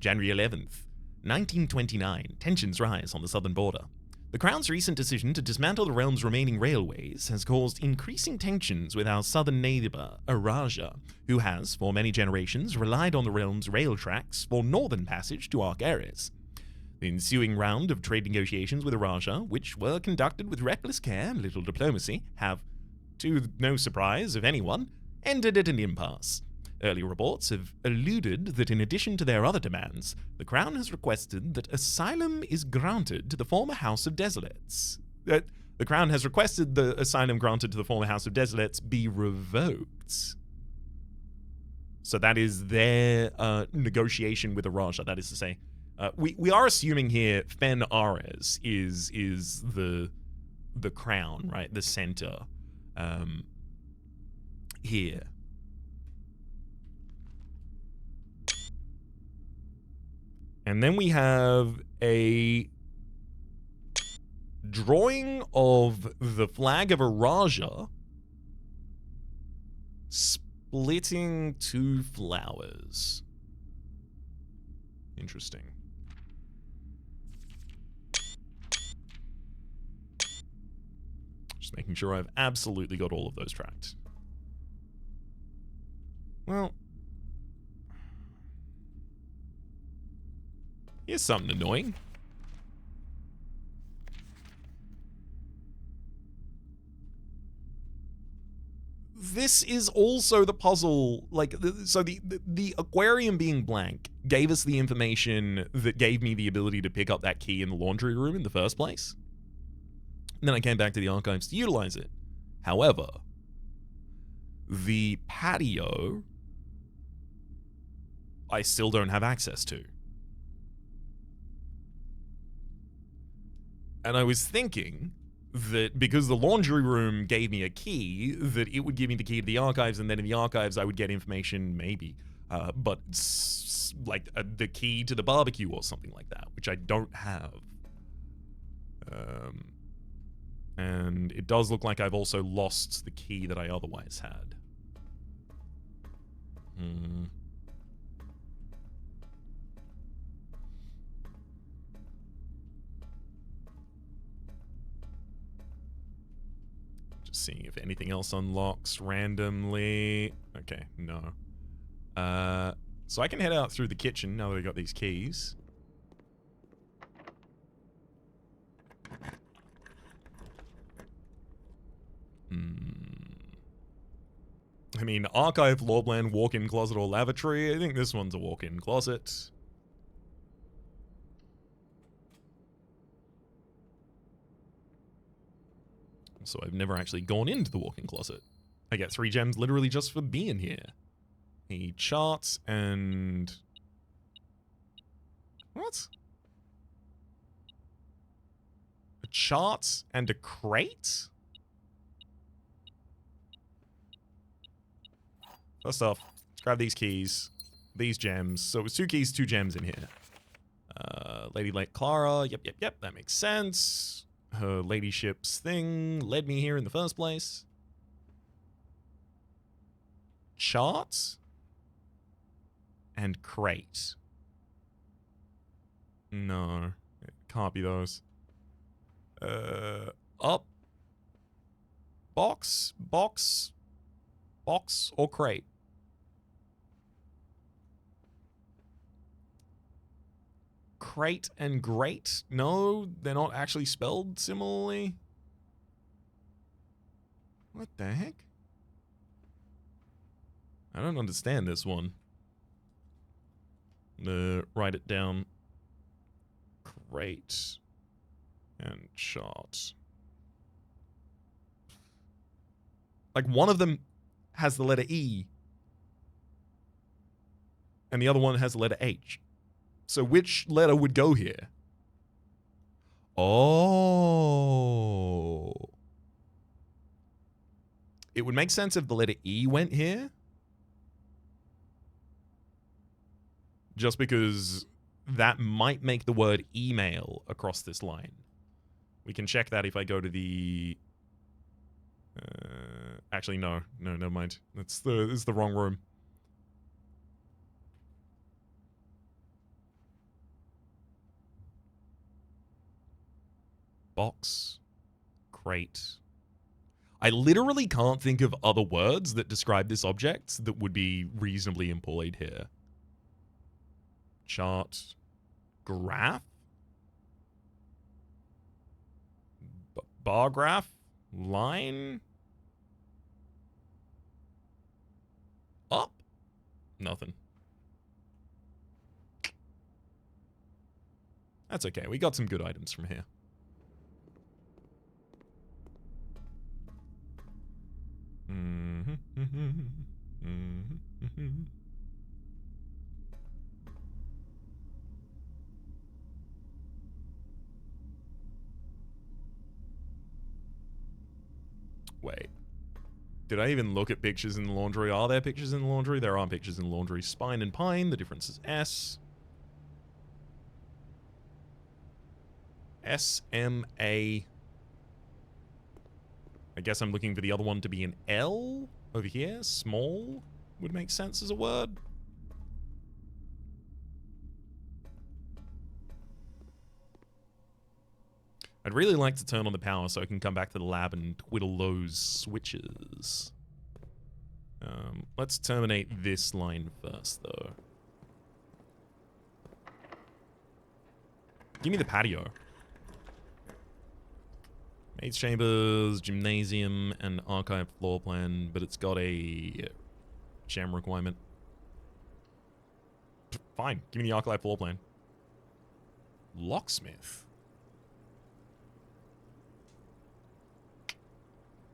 A: January 11th, 1929, tensions rise on the southern border. The Crown's recent decision to dismantle the realm's remaining railways has caused increasing tensions with our southern neighbor, Araja, who has, for many generations, relied on the realm's rail tracks for northern passage to Arc Ares. The ensuing round of trade negotiations with Araja, which were conducted with reckless care and little diplomacy, have, to no surprise of anyone, ended at an impasse. Early reports have alluded that in addition to their other demands, the Crown has requested that asylum is granted to the former House of Desolates. The Crown has requested the asylum granted to the former House of Desolates be revoked. So that is their negotiation with Araja. That is to say, we are assuming here Fen Ares is the crown, right? The center here. And then we have a drawing of the flag of Araja splitting 2 flowers. Interesting. Just making sure I've absolutely got all of those tracked. Well, here's something annoying. This is also the puzzle, like, so the aquarium being blank gave us the information that gave me the ability to pick up that key in the laundry room in the first place. And then I came back to the archives to utilize it. However, the patio, I still don't have access to. And I was thinking that because the laundry room gave me a key, that it would give me the key to the archives, and then in the archives I would get information, maybe, but the key to the barbecue or something like that, which I don't have. And it does look like I've also lost the key that I otherwise had. Just seeing if anything else unlocks randomly. Okay, no. So I can head out through the kitchen now that I got these keys. I mean, archive, floorplan, walk-in closet, or lavatory. I think this one's a walk-in closet. So I've never actually gone into the walk-in closet. I get 3 gems literally just for being here. A chart and... What? A chart and a crate? First off, let's grab these keys. These gems. So it was 2 keys, 2 gems in here. Lady Lake Clara. Yep. That makes sense. Her ladyship's thing led me here in the first place. Chart and crate. No, it can't be those. Up. Box or crate. Crate and grate? No, they're not actually spelled similarly. What the heck? I don't understand this one. Write it down. Crate and chart. Like, one of them has the letter E, and the other one has the letter H. So which letter would go here? Oh. It would make sense if the letter E went here. Just because that might make the word email across this line. We can check that if I go to the... actually, no, never mind. It's the wrong room. Box. Crate. I literally can't think of other words that describe this object that would be reasonably employed here. Chart. Graph? Bar graph? Line? Up? Nothing. That's okay. We got some good items from here. Wait. Did I even look at pictures in the laundry? Are there pictures in the laundry? There aren't pictures in the laundry. Spine and pine. The difference is S. S-M-A. I guess I'm looking for the other one to be an L over here. Small would make sense as a word. I'd really like to turn on the power so I can come back to the lab and twiddle those switches. Let's terminate this line first, though. Give me the patio. Maid's chambers, gymnasium, and archive floor plan, but it's got a gem requirement. Fine, give me the archive floor plan. Locksmith.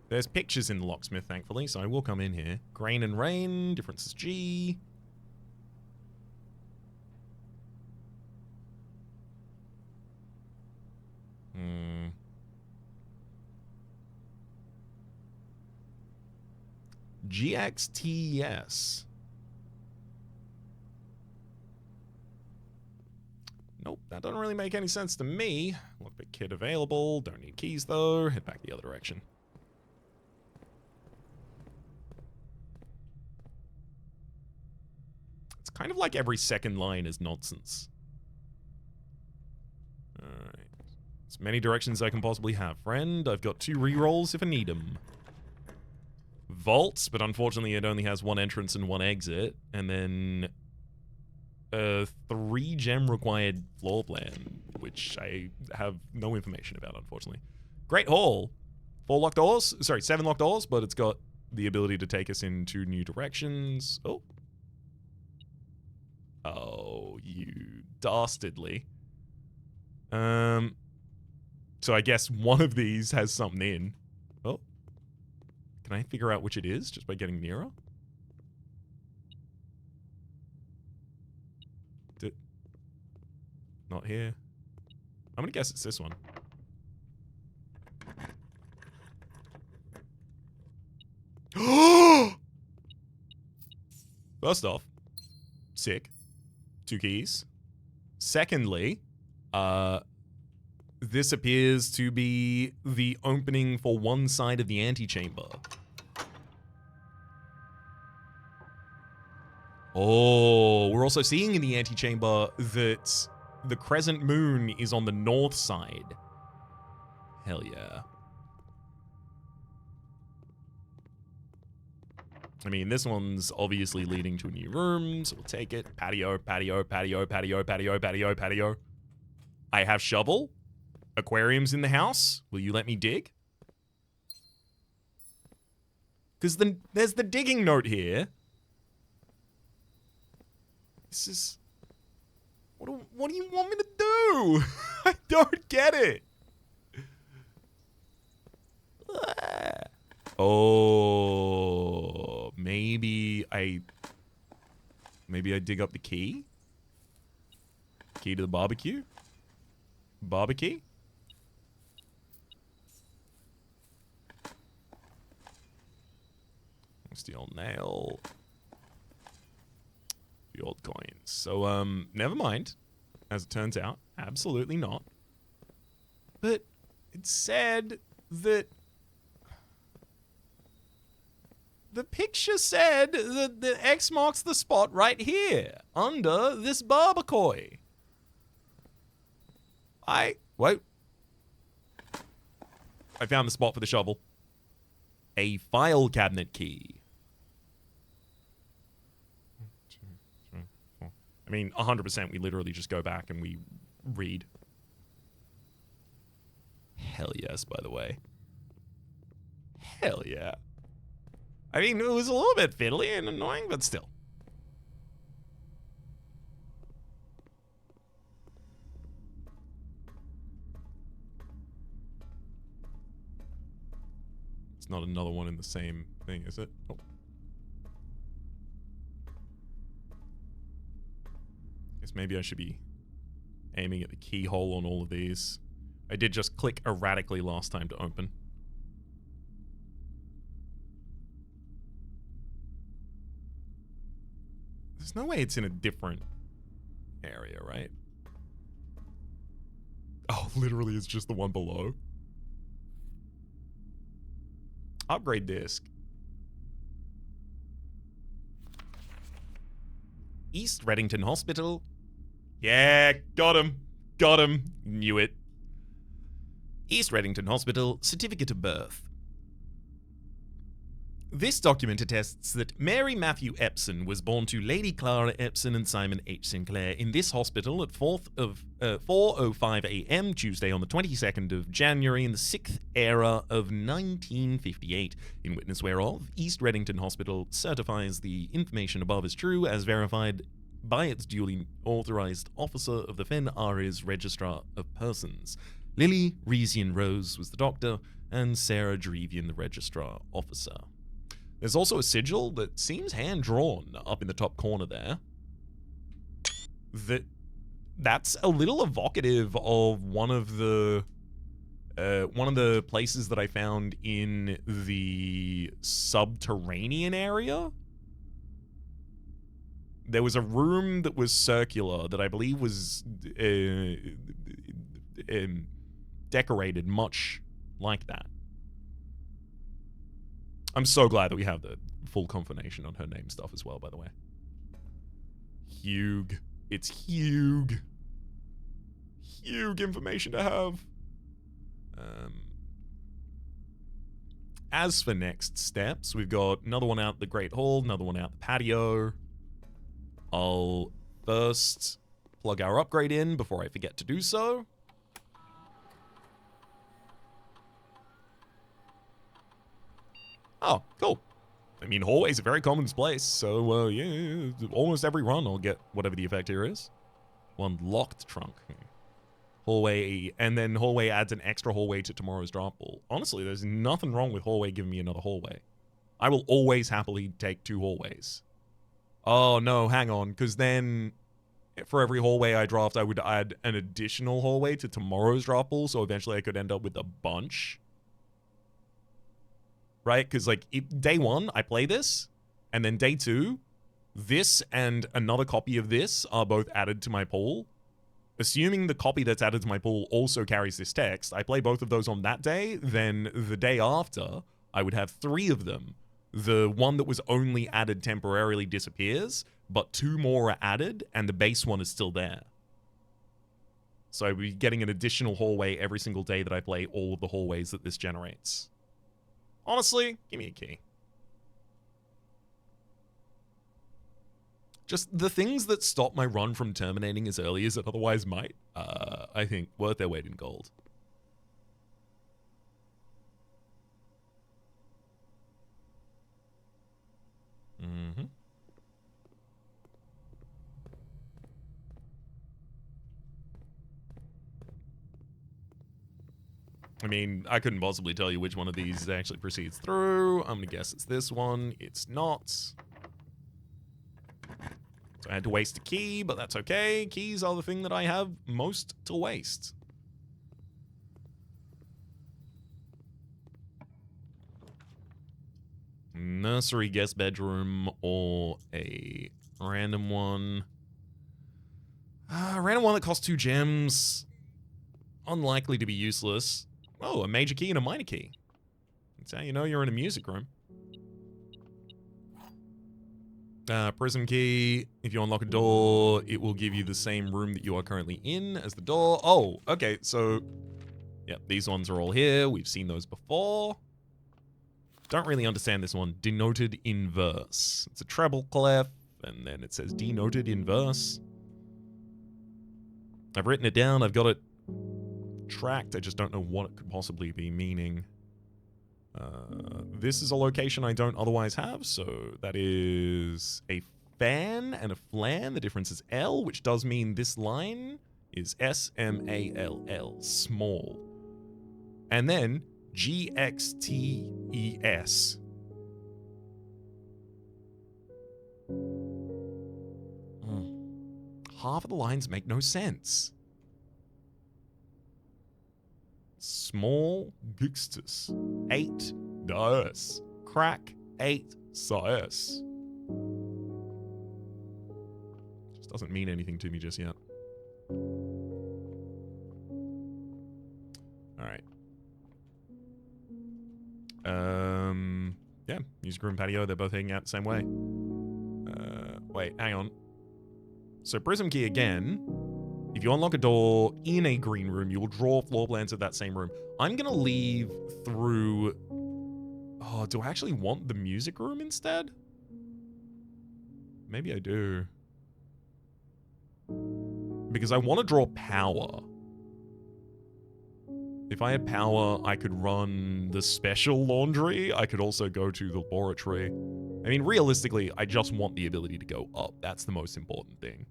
A: There's pictures in the locksmith, thankfully, so I will come in here. Grain and rain, difference is G. GXTS. Nope, that doesn't really make any sense to me. Lockpick kit available. Don't need keys, though. Head back the other direction. It's kind of like every second line is nonsense. Alright. As many directions I can possibly have, friend. I've got 2 rerolls if I need them. Vaults, but unfortunately it only has 1 entrance and 1 exit. And then... 3 gem required floor plan, which I have no information about, unfortunately. Great Hall. 4 locked doors. Sorry, 7 locked doors, but it's got the ability to take us in 2 new directions. Oh. Oh, you dastardly. So I guess one of these has something in. Oh. Can I figure out which it is just by getting nearer? Not here. I'm gonna guess it's this one. First off, sick. 2 keys. Secondly, this appears to be the opening for one side of the antechamber. Oh, we're also seeing in the antechamber that the crescent moon is on the north side. Hell yeah. I mean, this one's obviously leading to a new room, so we'll take it. Patio, patio, patio, patio, patio, patio, patio. I have shovel. Aquarium's in the house. Will you let me dig? Because there's the digging note here. This is... What do you want me to do? I don't get it. Oh, maybe I dig up the key? Key to the barbecue? Barbecue? Steel nail. The old coins. So, never mind. As it turns out, absolutely not. But it said that... The picture said that the X marks the spot right here, under this barbecue. Wait. I found the spot for the shovel. A file cabinet key. I mean, 100% we literally just go back and we read. Hell yes, by the way. Hell yeah. I mean, it was a little bit fiddly and annoying, but still. It's not another one in the same thing, is it? Oh. Guess maybe I should be aiming at the keyhole on all of these. I did just click erratically last time to open. There's no way it's in a different area, right? Oh, literally it's just the one below. Upgrade disc. East Reddington Hospital. Yeah, got him. Got him. Knew it. East Reddington Hospital, certificate of birth. This document attests that Mary Matthew Epson was born to Lady Clara Epson and Simon H. Sinclair in this hospital at 4:05 a.m. Tuesday on the 22nd of January in the 6th era of 1958. In witness whereof, East Reddington Hospital certifies the information above is true as verified by its duly authorized officer of the Fen Ares Registrar of Persons. Lily Reesian Rose was the doctor, and Sarah Drevian the registrar officer. There's also a sigil that seems hand-drawn up in the top corner there. That's a little evocative of one of the one of the places that I found in the subterranean area, there was a room that was circular that I believe was decorated much like that. I'm so glad that we have the full confirmation on her name stuff as well, by the way. Hugh. It's Hugh. Hugh information to have. As for next steps, we've got another one out the Great Hall, another one out the patio. I'll first plug our upgrade in before I forget to do so. Oh, cool. I mean, hallway's a very common place, so, yeah, almost every run I'll get whatever the effect here is. One locked trunk. Hallway, and then hallway adds an extra hallway to tomorrow's drop ball. Honestly, there's nothing wrong with hallway giving me another hallway. I will always happily take 2 hallways. Oh, no, hang on, because then for every hallway I draft, I would add an additional hallway to tomorrow's drop ball, so eventually I could end up with a bunch. Right? Because, like, day 1, I play this, and then day 2, this and another copy of this are both added to my pool. Assuming the copy that's added to my pool also carries this text, I play both of those on that day, then the day after, I would have 3 of them. The one that was only added temporarily disappears, but 2 more are added, and the base one is still there. So I'd be getting an additional hallway every single day that I play all of the hallways that this generates. Honestly, give me a key. Just the things that stop my run from terminating as early as it otherwise might, I think, worth their weight in gold. Mm-hmm. I mean, I couldn't possibly tell you which one of these actually proceeds through. I'm gonna guess it's this one. It's not. So I had to waste a key, but that's okay. Keys are the thing that I have most to waste. Nursery, guest bedroom, or a random one. Random one that costs 2 gems. Unlikely to be useless. Oh, a major key and a minor key. That's how you know you're in a music room. Prism key. If you unlock a door, it will give you the same room that you are currently in as the door. Oh, okay, so... Yep, these ones are all here. We've seen those before. Don't really understand this one. Denoted in verse. It's a treble clef, and then it says denoted in verse. I've written it down. I've got it tracked. I just don't know what it could possibly be meaning. This is a location I don't otherwise have, so that is a fan and a flan. The difference is L, which does mean this line is S-M-A-L-L, small. And then G-X-T-E-S. Half of the lines make no sense. Small Gixtus 8 dice. Crack 8 sias. Just doesn't mean anything to me just yet. Alright. Yeah, music room patio, they're both hanging out the same way. Wait, hang on. So prism key again. If you unlock a door in a green room, you will draw floor plans of that same room. I'm going to leave through... Oh, do I actually want the music room instead? Maybe I do. Because I want to draw power. If I had power, I could run the special laundry. I could also go to the laboratory. I mean, realistically, I just want the ability to go up. That's the most important thing.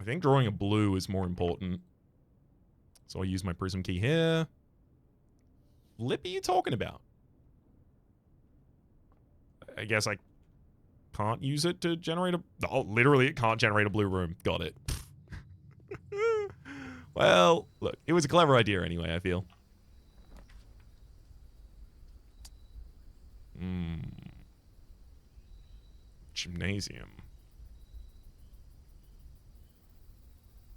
A: I think drawing a blue is more important. So I'll use my prism key here. Flip are you talking about? I guess I can't use it to generate a... Oh, literally it can't generate a blue room. Got it. Well, look, it was a clever idea anyway, I feel. Gymnasium.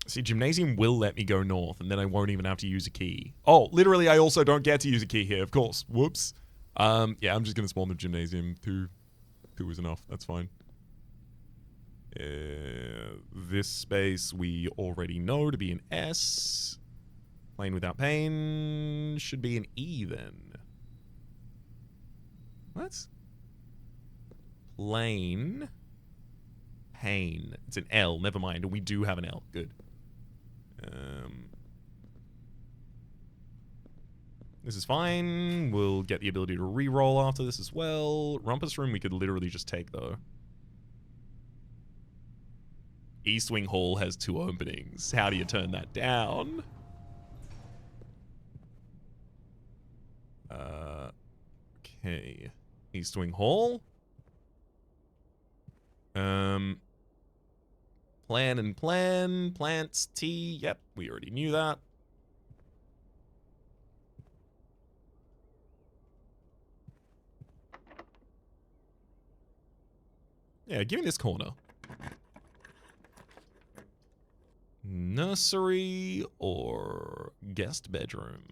A: See, gymnasium will let me go north, and then I won't even have to use a key. Oh, literally, I also don't get to use a key here, of course. Whoops. Yeah, I'm just going to spawn the gymnasium. Two is enough. That's fine. This space we already know to be an S. Plain without pain should be an E then. What? Plain pain. It's an L. Never mind. We do have an L. Good. This is fine. We'll get the ability to re-roll after this as well. Rumpus Room we could literally just take, though. East Wing Hall has 2 openings. How do you turn that down? Okay. East Wing Hall. Plan and plan. Plants, T. Yep, we already knew that. Yeah, give me this corner. Nursery or guest bedroom?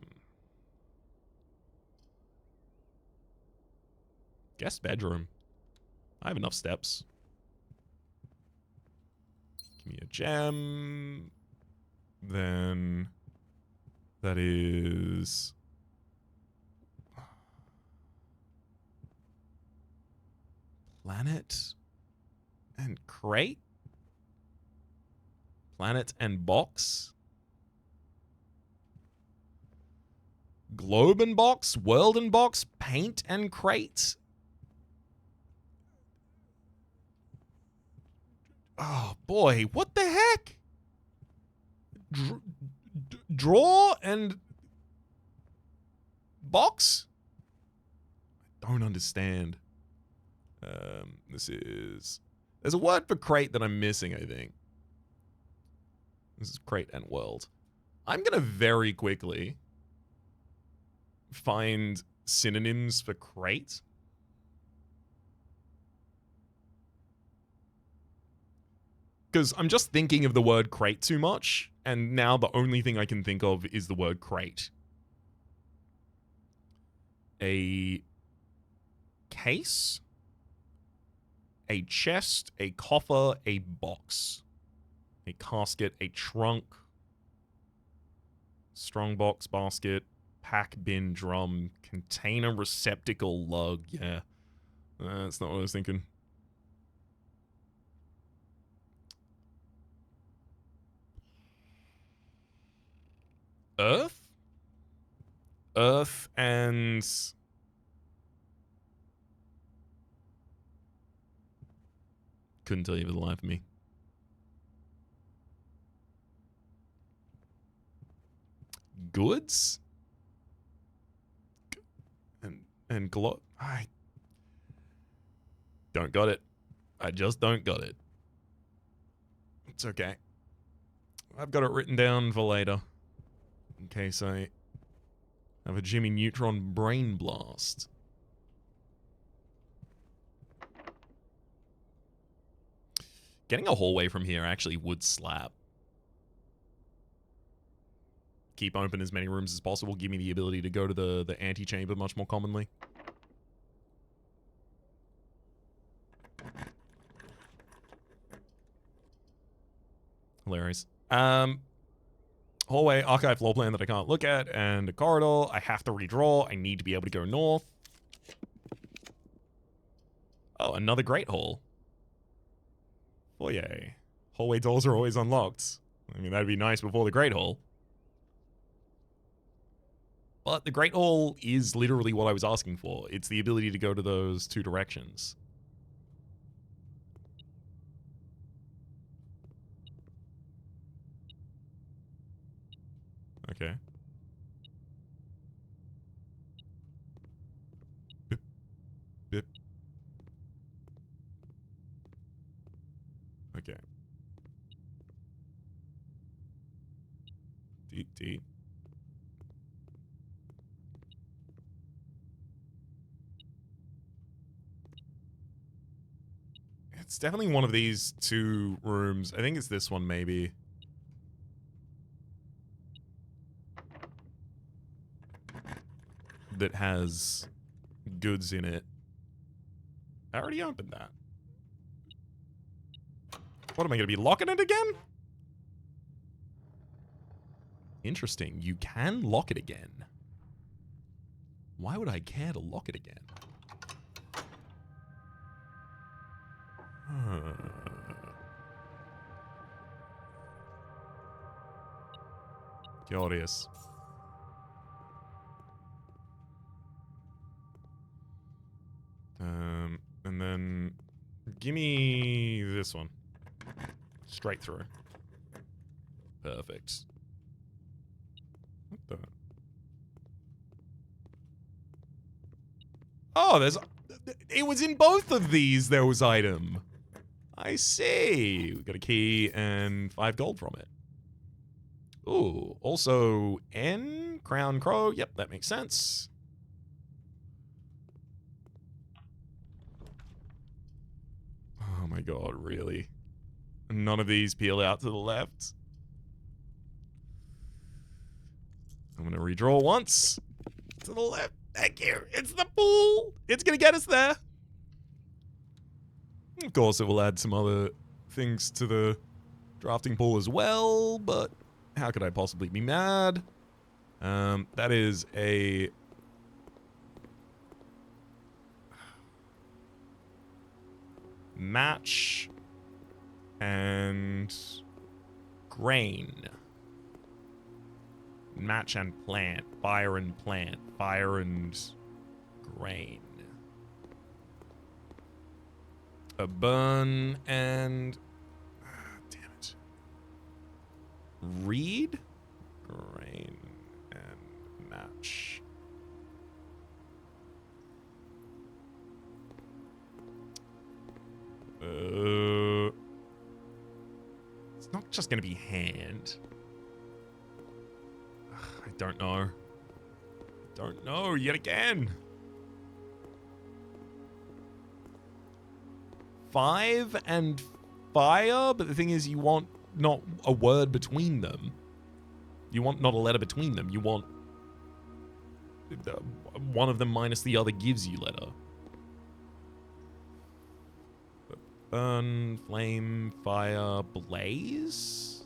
A: Guest bedroom. I have enough steps. Give me a gem. Then that is planet and crate. Planet and box. Globe and box. World and box. Paint and crate. Oh boy, what the heck? Draw and box? I don't understand. This is... There's a word for crate that I'm missing, I think. This is crate and world. I'm gonna very quickly find synonyms for crate. Because I'm just thinking of the word crate too much, and now the only thing I can think of is the word crate. A case, a chest, a coffer, a box, a casket, a trunk, strongbox, basket, pack, bin, drum, container, receptacle, lug. Yeah, that's not what I was thinking. Earth? Earth and... Couldn't tell you for the life of me. Goods? And I don't got it. I just don't got it. It's okay. I've got it written down for later. In case I have a Jimmy Neutron brain blast. Getting a hallway from here actually would slap. Keep open as many rooms as possible. Give me the ability to go to the antechamber much more commonly. Hilarious. Hallway, archive floor plan that I can't look at, and a corridor. I have to redraw. I need to be able to go north. Oh, another great hall. Foyer. Hallway doors are always unlocked. I mean, that'd be nice before the Great Hall. But the Great Hall is literally what I was asking for. It's the ability to go to those 2 directions. Okay. Bip. Bip. Okay. T. It's definitely one of these two rooms. I think it's this one, maybe. That has goods in it. I already opened that. What am I going to be locking it again? Interesting. You can lock it again. Why would I care to lock it again? Curious. And then give me this one. Straight through. Perfect. What the? Oh, there's... It was in both of these, there was item. I see. We got a key and 5 gold from it. Ooh, also N, Crown Crow. Yep, that makes sense. Oh my god, really? None of these peel out to the left. I'm gonna redraw once. To the left. Thank you. It's the pool. It's gonna get us there. Of course, it will add some other things to the drafting pool as well, but how could I possibly be mad? That is a... match and grain. Match and plant. Fire and plant. Fire and grain. A burn and... damn it. Reed? Grain and match. It's not just gonna be hand. I don't know. Don't know yet again. 5 and fire, but the thing is you want not a word between them. You want not a letter between them. You want one of them minus the other gives you letter. Burn, flame, fire, blaze?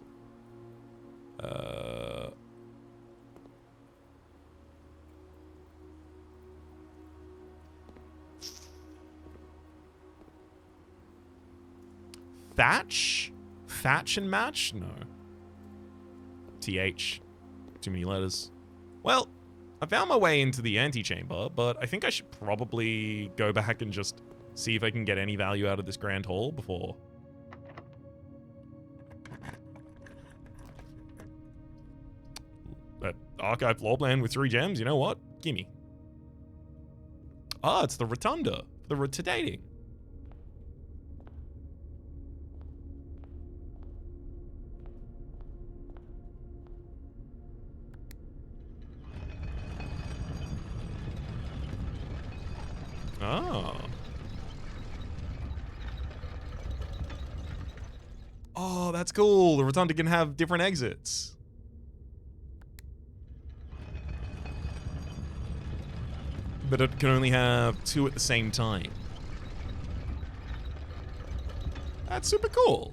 A: Thatch? Thatch and match? No. TH. Too many letters. Well, I found my way into the antechamber, but I think I should probably go back and just see if I can get any value out of this grand hall before. That archive floor plan with 3 gems, you know what? Gimme. Ah, it's the rotunda. The rotating. Oh. Oh, that's cool. The rotunda can have different exits. But it can only have 2 at the same time. That's super cool.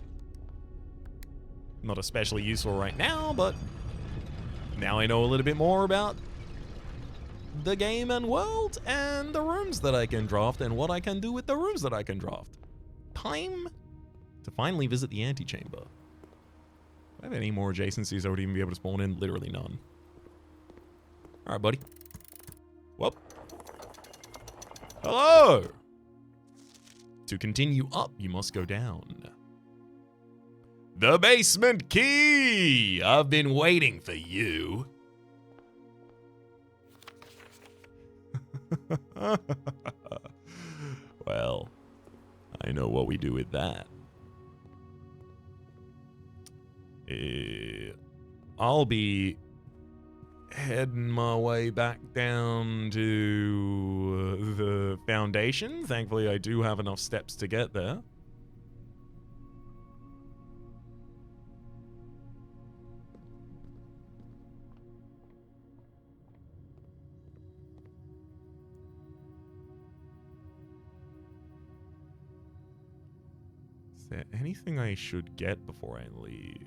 A: Not especially useful right now, but now I know a little bit more about the game and world and the rooms that I can draft and what I can do with the rooms that I can draft. Time to finally visit the antechamber. Do I have any more adjacencies I would even be able to spawn in? Literally none. Alright, buddy. Well. Hello! To continue up, you must go down. The basement key! I've been waiting for you. Well, I know what we do with that. I'll be heading my way back down to the foundation. Thankfully, I do have enough steps to get there. Is there anything I should get before I leave?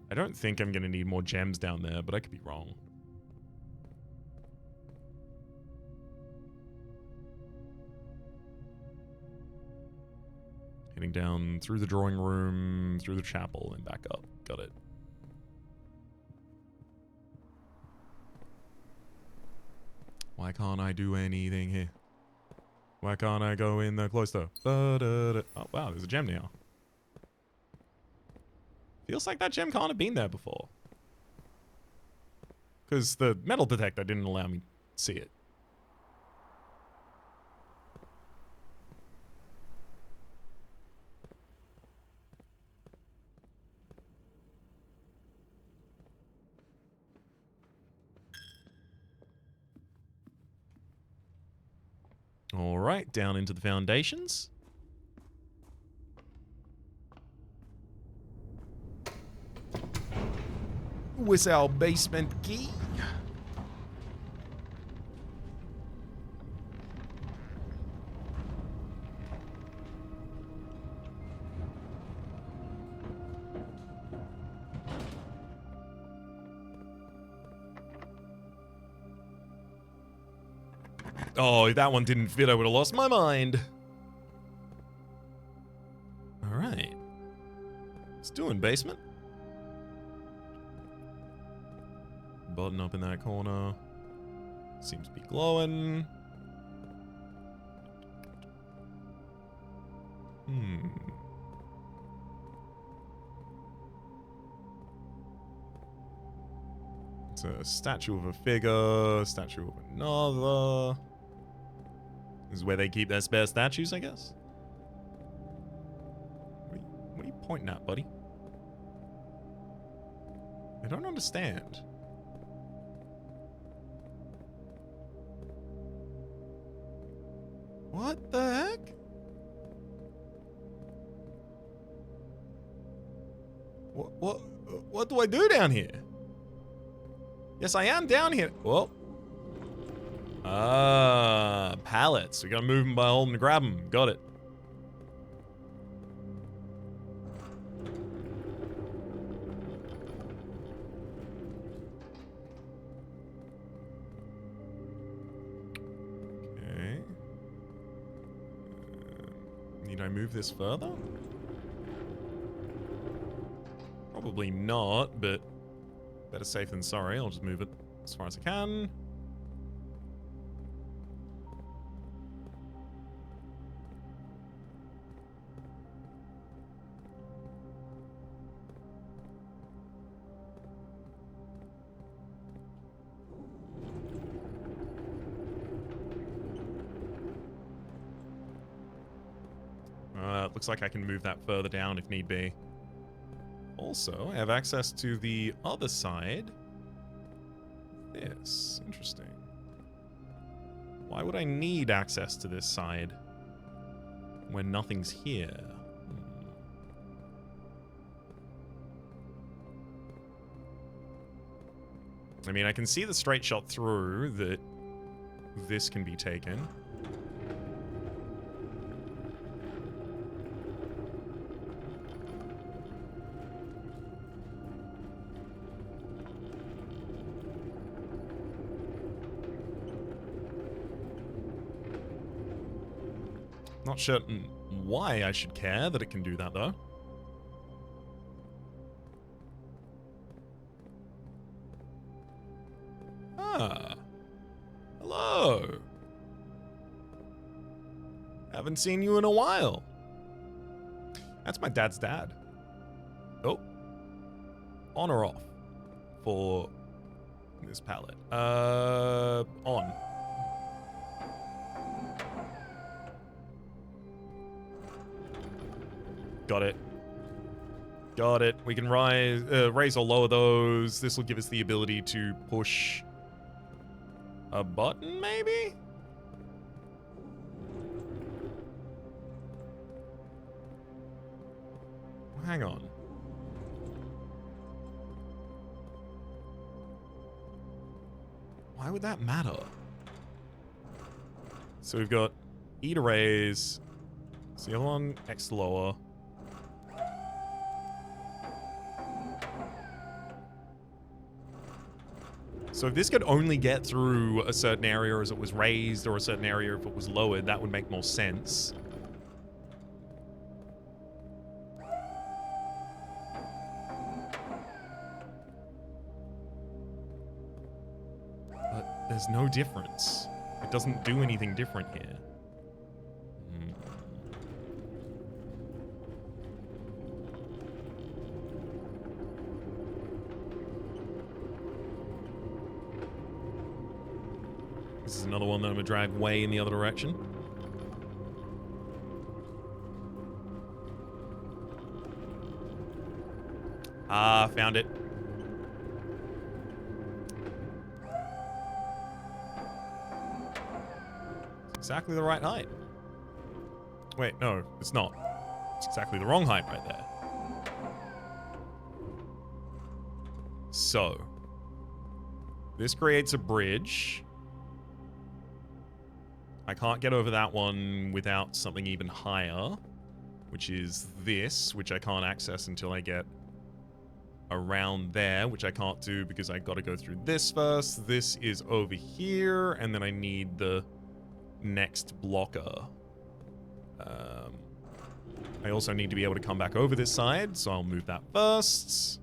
A: I don't think I'm going to need more gems down there, but I could be wrong. Heading down through the drawing room, through the chapel, and back up. Got it. Why can't I do anything here? Why can't I go in the cloister? Oh, wow, there's a gem now. Feels like that gem can't have been there before. Because the metal detector didn't allow me to see it. Alright, down into the foundations. With our basement key. Oh, if that one didn't fit, I would have lost my mind. Alright. What's doing, basement? Button up in that corner. Seems to be glowing. It's a statue of a figure, statue of another. This is where they keep their spare statues, I guess. What are you pointing at, buddy? I don't understand. What the heck? What do I do down here? Yes, I am down here. Whoa. Ah, pallets. We gotta move them by holding and grab them. Got it. Okay. Need I move this further? Probably not, but better safe than sorry. I'll just move it as far as I can. Looks like I can move that further down if need be. Also, I have access to the other side. This. Interesting. Why would I need access to this side when nothing's here? I mean, I can see the straight shot through that this can be taken. Not certain why I should care that it can do that, though. Ah. Hello. Haven't seen you in a while. That's my dad's dad. Oh. On or off for this pallet? On. Got it. Got it. We can raise or lower those. This will give us the ability to push a button, maybe? Hang on. Why would that matter? So we've got E to raise. So the other one, X to lower. So if this could only get through a certain area as it was raised, or a certain area if it was lowered, that would make more sense. But there's no difference. It doesn't do anything different here. This is another one that I'm gonna drag way in the other direction. Ah, found it. It's exactly the right height. Wait, no, it's not. It's exactly the wrong height right there. So, this creates a bridge. I can't get over that one without something even higher, which is this, which I can't access until I get around there, which I can't do because I got to go through this first. This is over here, and then I need the next blocker. I also need to be able to come back over this side, so I'll move that first.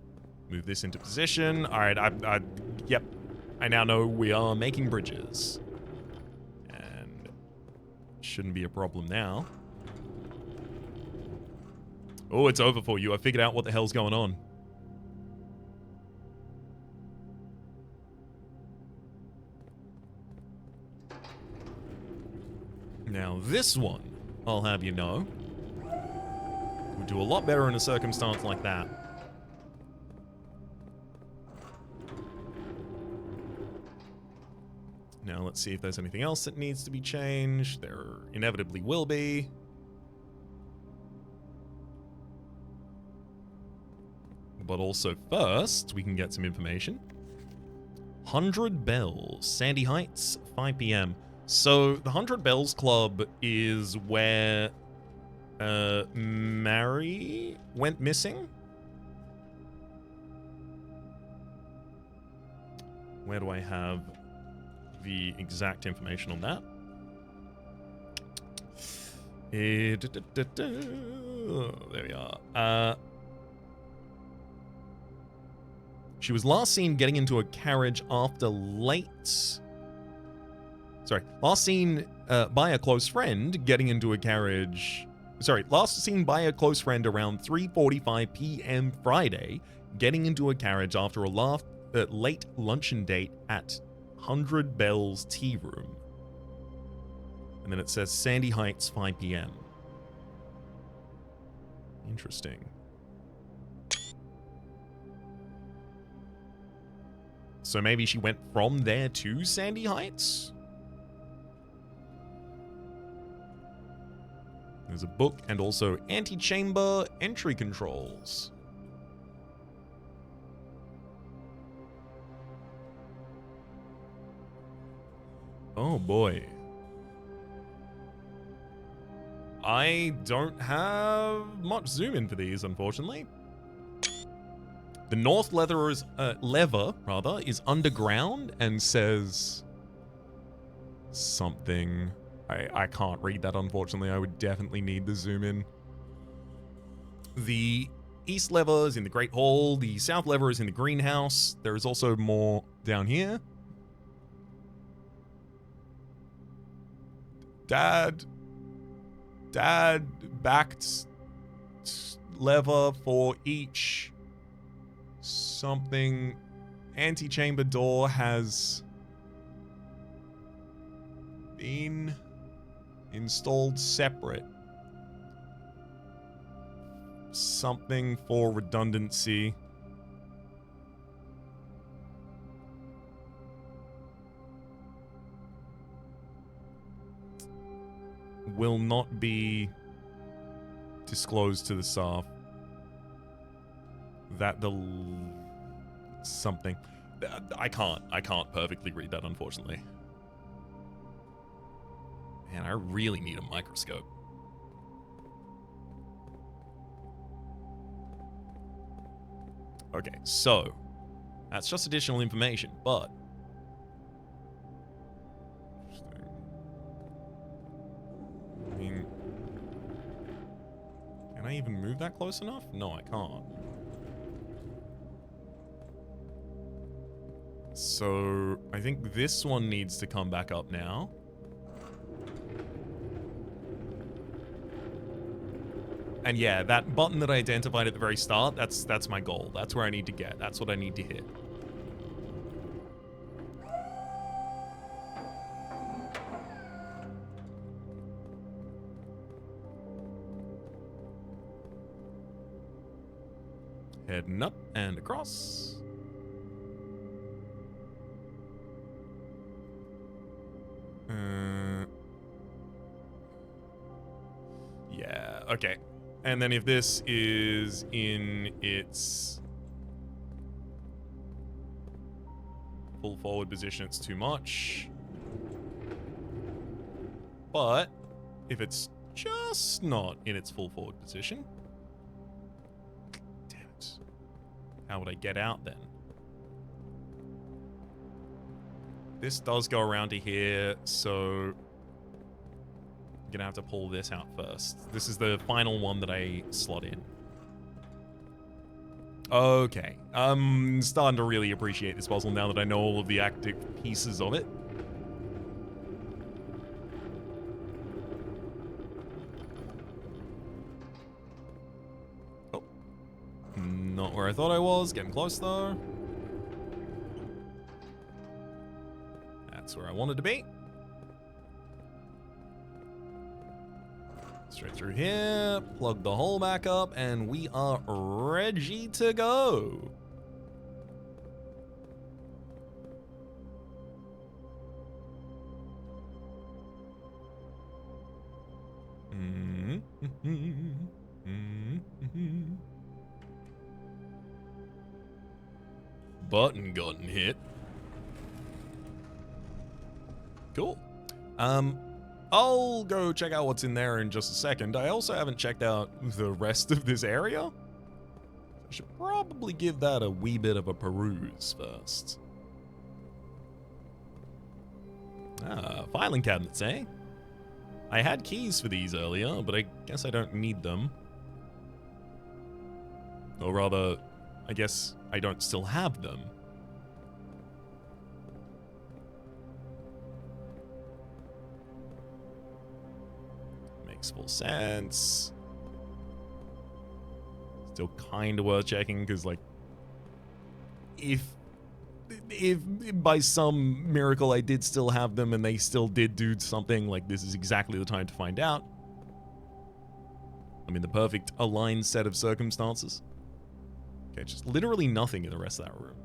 A: Move this into position. All right, yep. I now know we are making bridges. And shouldn't be a problem now. Oh, it's over for you. I figured out what the hell's going on. Now, this one, I'll have you know, would do a lot better in a circumstance like that. Now, let's see if there's anything else that needs to be changed. There inevitably will be. But also first, we can get some information. 100 Bells, Sandy Heights, 5 p.m. So, the 100 Bells Club is where Mary went missing? Where do I have the exact information on that? There we are. She was last seen getting into a carriage after last seen by a close friend getting into a carriage. Last seen by a close friend around 3:45 p.m. Friday, getting into a carriage after a late luncheon date at 100 Bells Tea Room. And then it says Sandy Heights, 5 p.m. Interesting. So maybe she went from there to Sandy Heights? There's a book and also antechamber entry controls. Oh boy. I don't have much zoom in for these, unfortunately. The north lever is underground and says something. I can't read that, unfortunately. I would definitely need the zoom in. The east lever is in the Great Hall. The south lever is in the greenhouse. There is also more down here. Dad backed lever for each something. Antechamber door has been installed separate. something for redundancy. Will not be disclosed to the staff. That the something. I can't perfectly read that, unfortunately. Man, I really need a microscope. Okay, so that's just additional information, but I mean, can I even move that close enough? No, I can't. So I think this one needs to come back up now. And yeah, that button that I identified at the very start, that's my goal. That's where I need to get. That's what I need to hit. Heading up and across. Yeah, okay. And then if this is in its full forward position, it's too much. But if it's just not in its full forward position, damn it. How would I get out then? This does go around to here, so I'm gonna have to pull this out first. This is the final one that I slot in. Okay, I'm starting to really appreciate this puzzle now that I know all of the active pieces of it. Oh, not where I thought I was. Getting close though. That's where I wanted to be. Straight through here, plug the hole back up, and we are ready to go.
B: Button gotten hit.
A: Cool. I'll go check out what's in there in just a second. I also haven't checked out the rest of this area. I should probably give that a wee bit of a peruse first. Ah, filing cabinets, eh? I had keys for these earlier, but I guess I don't need them. Or rather, I guess I don't still have them. Makes full sense. Still kind of worth checking, because, like, if by some miracle I did still have them and they still did do something, like, this is exactly the time to find out. I mean, the perfect aligned set of circumstances. Okay, just literally nothing in the rest of that room.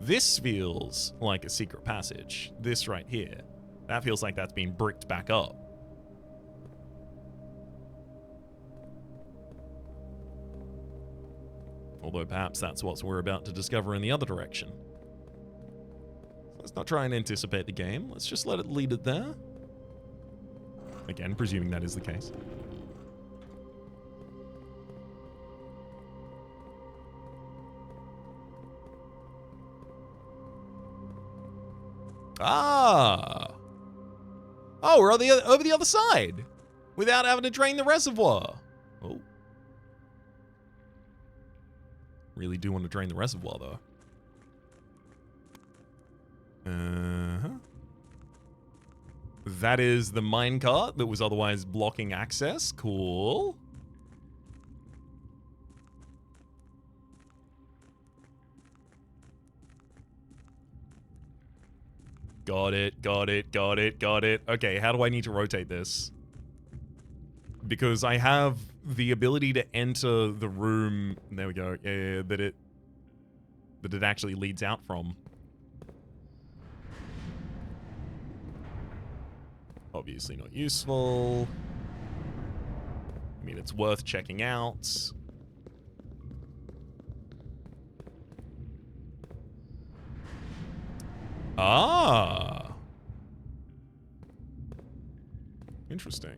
A: This feels like a secret passage. This right here. That feels like that's been bricked back up. Although perhaps that's what we're about to discover in the other direction. Let's not try and anticipate the game. Let's just let it lead it there. Again, presuming that is the case. Ah! Oh, we're on over the other side! Without having to drain the reservoir. Oh. Really do want to drain the reservoir, though. That is the minecart that was otherwise blocking access. Cool. Got it, got it, got it, got it. Okay, how do I need to rotate this? because I have the ability to enter the room. There we go. Yeah, that it actually leads out from. Obviously not useful. I mean, it's worth checking out. Ah. Interesting.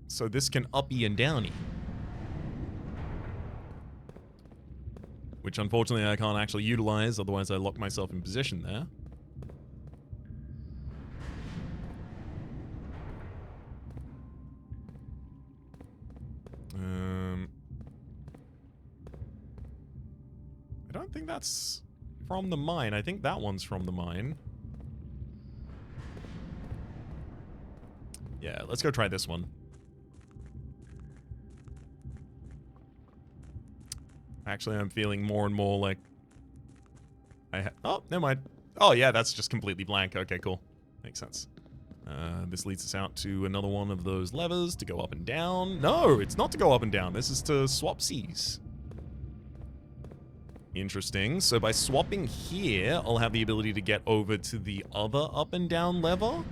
A: So this can uppy and downy. Which unfortunately I can't actually utilize, otherwise I lock myself in position there. I don't think that's from the mine. I think that one's from the mine. Yeah, let's go try this one. Actually, I'm feeling more and more like oh, never mind. Oh, yeah, that's just completely blank. Okay, cool. Makes sense. This leads us out to another one of those levers to go up and down. No, it's not to go up and down. This is to swap seas. Interesting. So by swapping here, I'll have the ability to get over to the other up and down lever.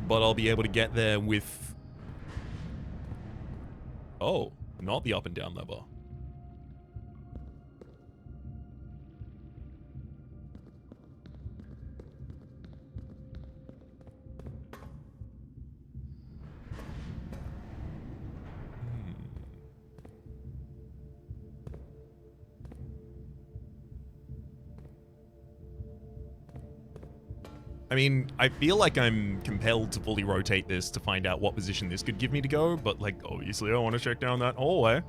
A: But I'll be able to get there with... Oh, not the up and down lever. I mean, I feel like I'm compelled to fully rotate this to find out what position this could give me to go, but, like, obviously I want to check down that hallway.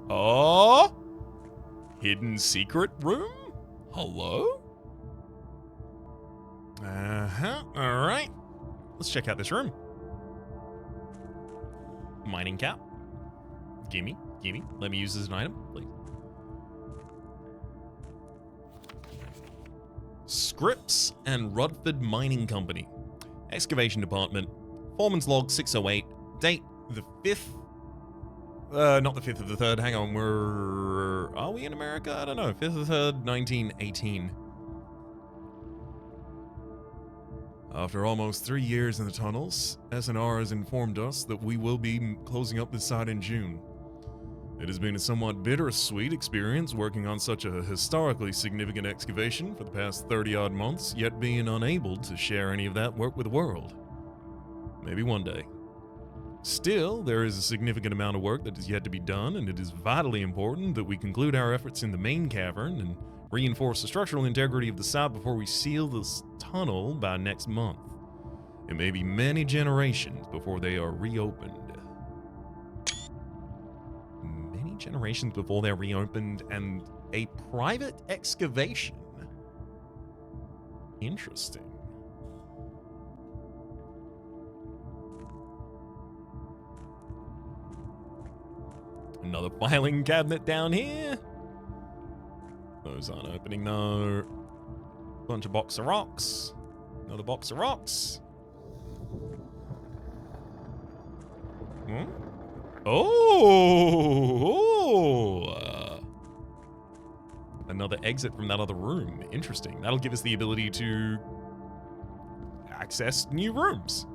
A: Oh! Hidden secret room? Hello? Uh-huh, alright. Let's check out this room. Mining cap. Gimme, gimme. Let me use this as an item, please. Scripps and Rudford Mining Company. Excavation Department. Foreman's log 608. Date the 5th. Not the 5th of the 3rd. Hang on, are we in America? I don't know. 5th of the 3rd, 1918. After almost 3 years in the tunnels, S&R has informed us that we will be closing up this site in June. It has been a somewhat bittersweet experience working on such a historically significant excavation for the past 30-odd months, yet being unable to share any of that work with the world. Maybe one day. Still, there is a significant amount of work that is yet to be done, and it is vitally important that we conclude our efforts in the main cavern and reinforce the structural integrity of the site before we seal this tunnel by next month. It may be many generations before they are reopened. Many generations before they're reopened, and a private excavation. Interesting. Another filing cabinet down here. Those aren't opening, though. Bunch of box of rocks. Another box of rocks. Hmm? Another exit from that other room. Interesting. That'll give us the ability to access new rooms.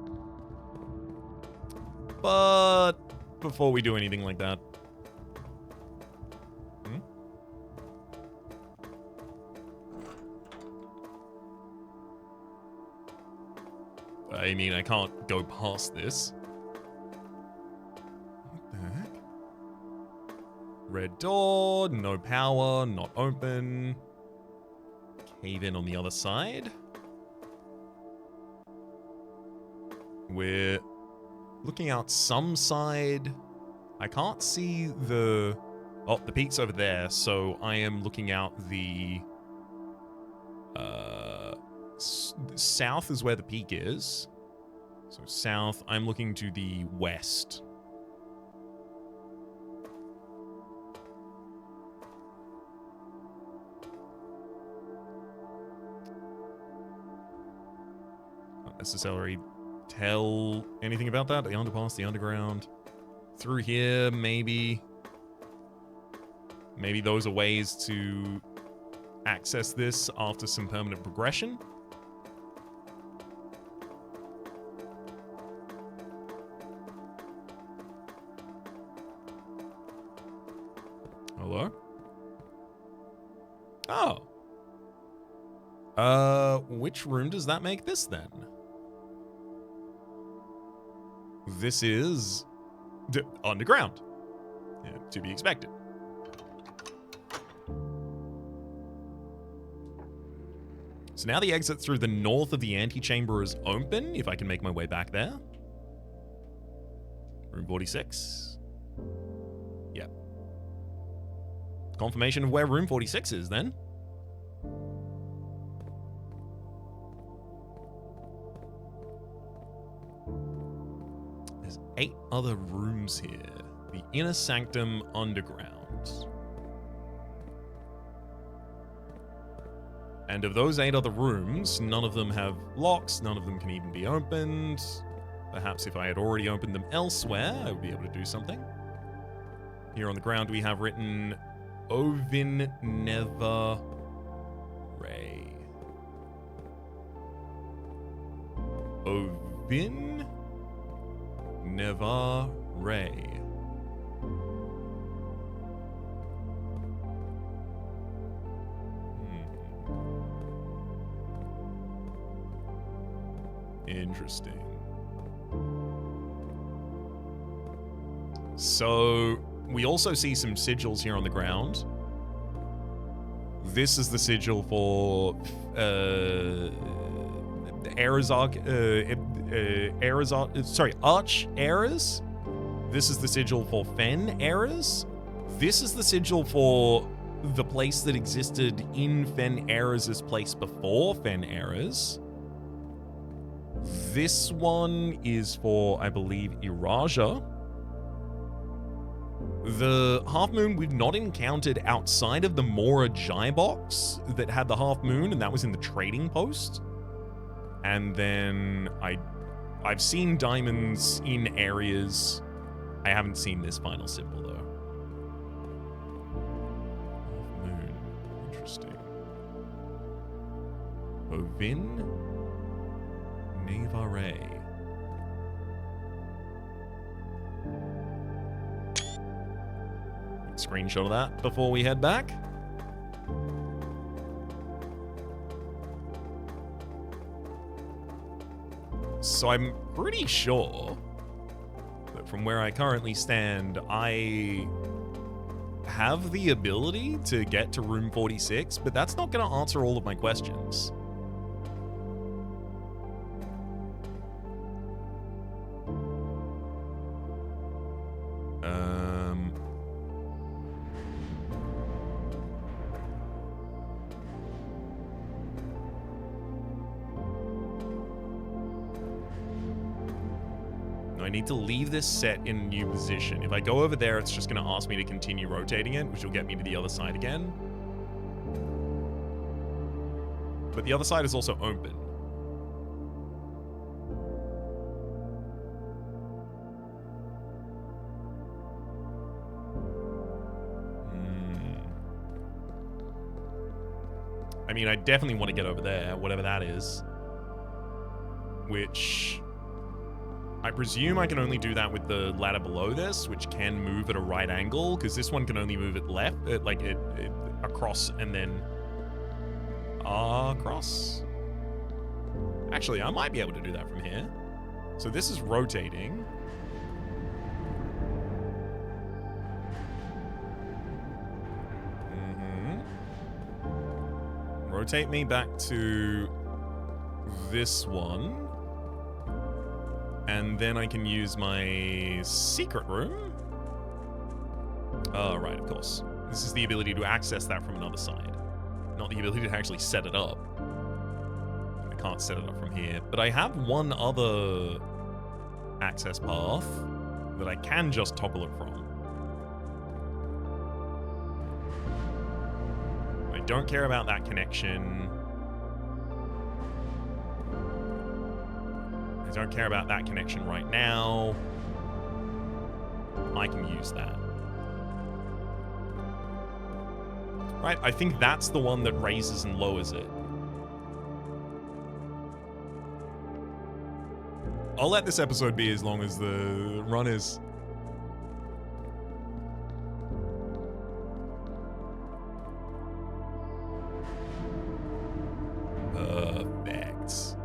A: But before we do anything like that, I mean, I can't go past this. What the heck? Red door, no power, not open. Cave in on the other side. We're looking out some side. I can't see the... Oh, the peak's over there, so I am looking out the... south is where the peak is. So south, I'm looking to the west. Not necessarily tell anything about that. The underpass, the underground. Through here, maybe. Maybe those are ways to access this after some permanent progression. Hello? Oh. Which room does that make this then? This is underground. Yeah, to be expected. So now the exit through the north of the antechamber is open, if I can make my way back there. Room 46. Yep. Confirmation of where room 46 is, then. There's 8 other rooms here. The inner sanctum underground. And of those 8 other rooms, none of them have locks, none of them can even be opened. Perhaps if I had already opened them elsewhere, I would be able to do something. Here on the ground we have written, Ovin Never Ray. Ovin Never Ray. Interesting. So, we also see some sigils here on the ground. This is the sigil for Arch Errors. This is the sigil for Fen Errors. This is the sigil for the place that existed in Fen Errors' place before Fen Errors. This one is for, I believe, Iraja. The half moon we've not encountered outside of the Mora Jai box that had the half moon, and that was in the trading post. And then I've seen diamonds in areas. I haven't seen this final symbol though. Half moon, interesting. Ovin Nevare. Screenshot of that before we head back. So I'm pretty sure that from where I currently stand, I have the ability to get to room 46, but that's not going to answer all of my questions. I need to leave this set in a new position. If I go over there, it's just going to ask me to continue rotating it, which will get me to the other side again. But the other side is also open. I mean, I definitely want to get over there, whatever that is. Which I presume I can only do that with the ladder below this, which can move at a right angle, because this one can only move it left, across and then across. Actually, I might be able to do that from here. So this is rotating. Rotate me back to this one. And then I can use my secret room. Oh, right, of course. This is the ability to access that from another side. Not the ability to actually set it up. I can't set it up from here. But I have one other access path that I can just toggle it from. I don't care about that connection. I don't care about that connection right now. I can use that. Right, I think that's the one that raises and lowers it. I'll let this episode be as long as the run is. Perfect.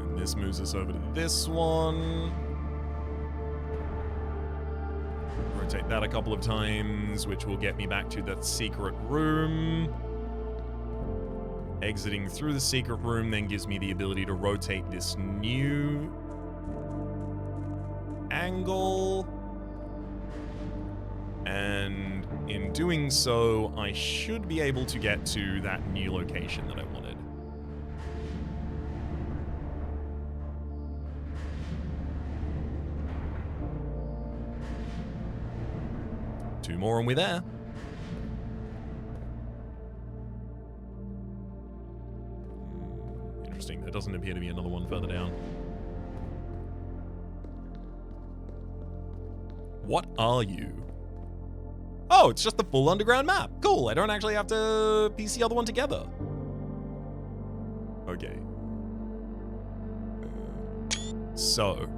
A: And this moves us over to this one. Rotate that a couple of times, which will get me back to that secret room. Exiting through the secret room then gives me the ability to rotate this new angle. And in doing so, I should be able to get to that new location that I wanted. Two more and we're there. Interesting, there doesn't appear to be another one further down. What are you? Oh, it's just the full underground map. Cool, I don't actually have to piece the other one together. Okay. So.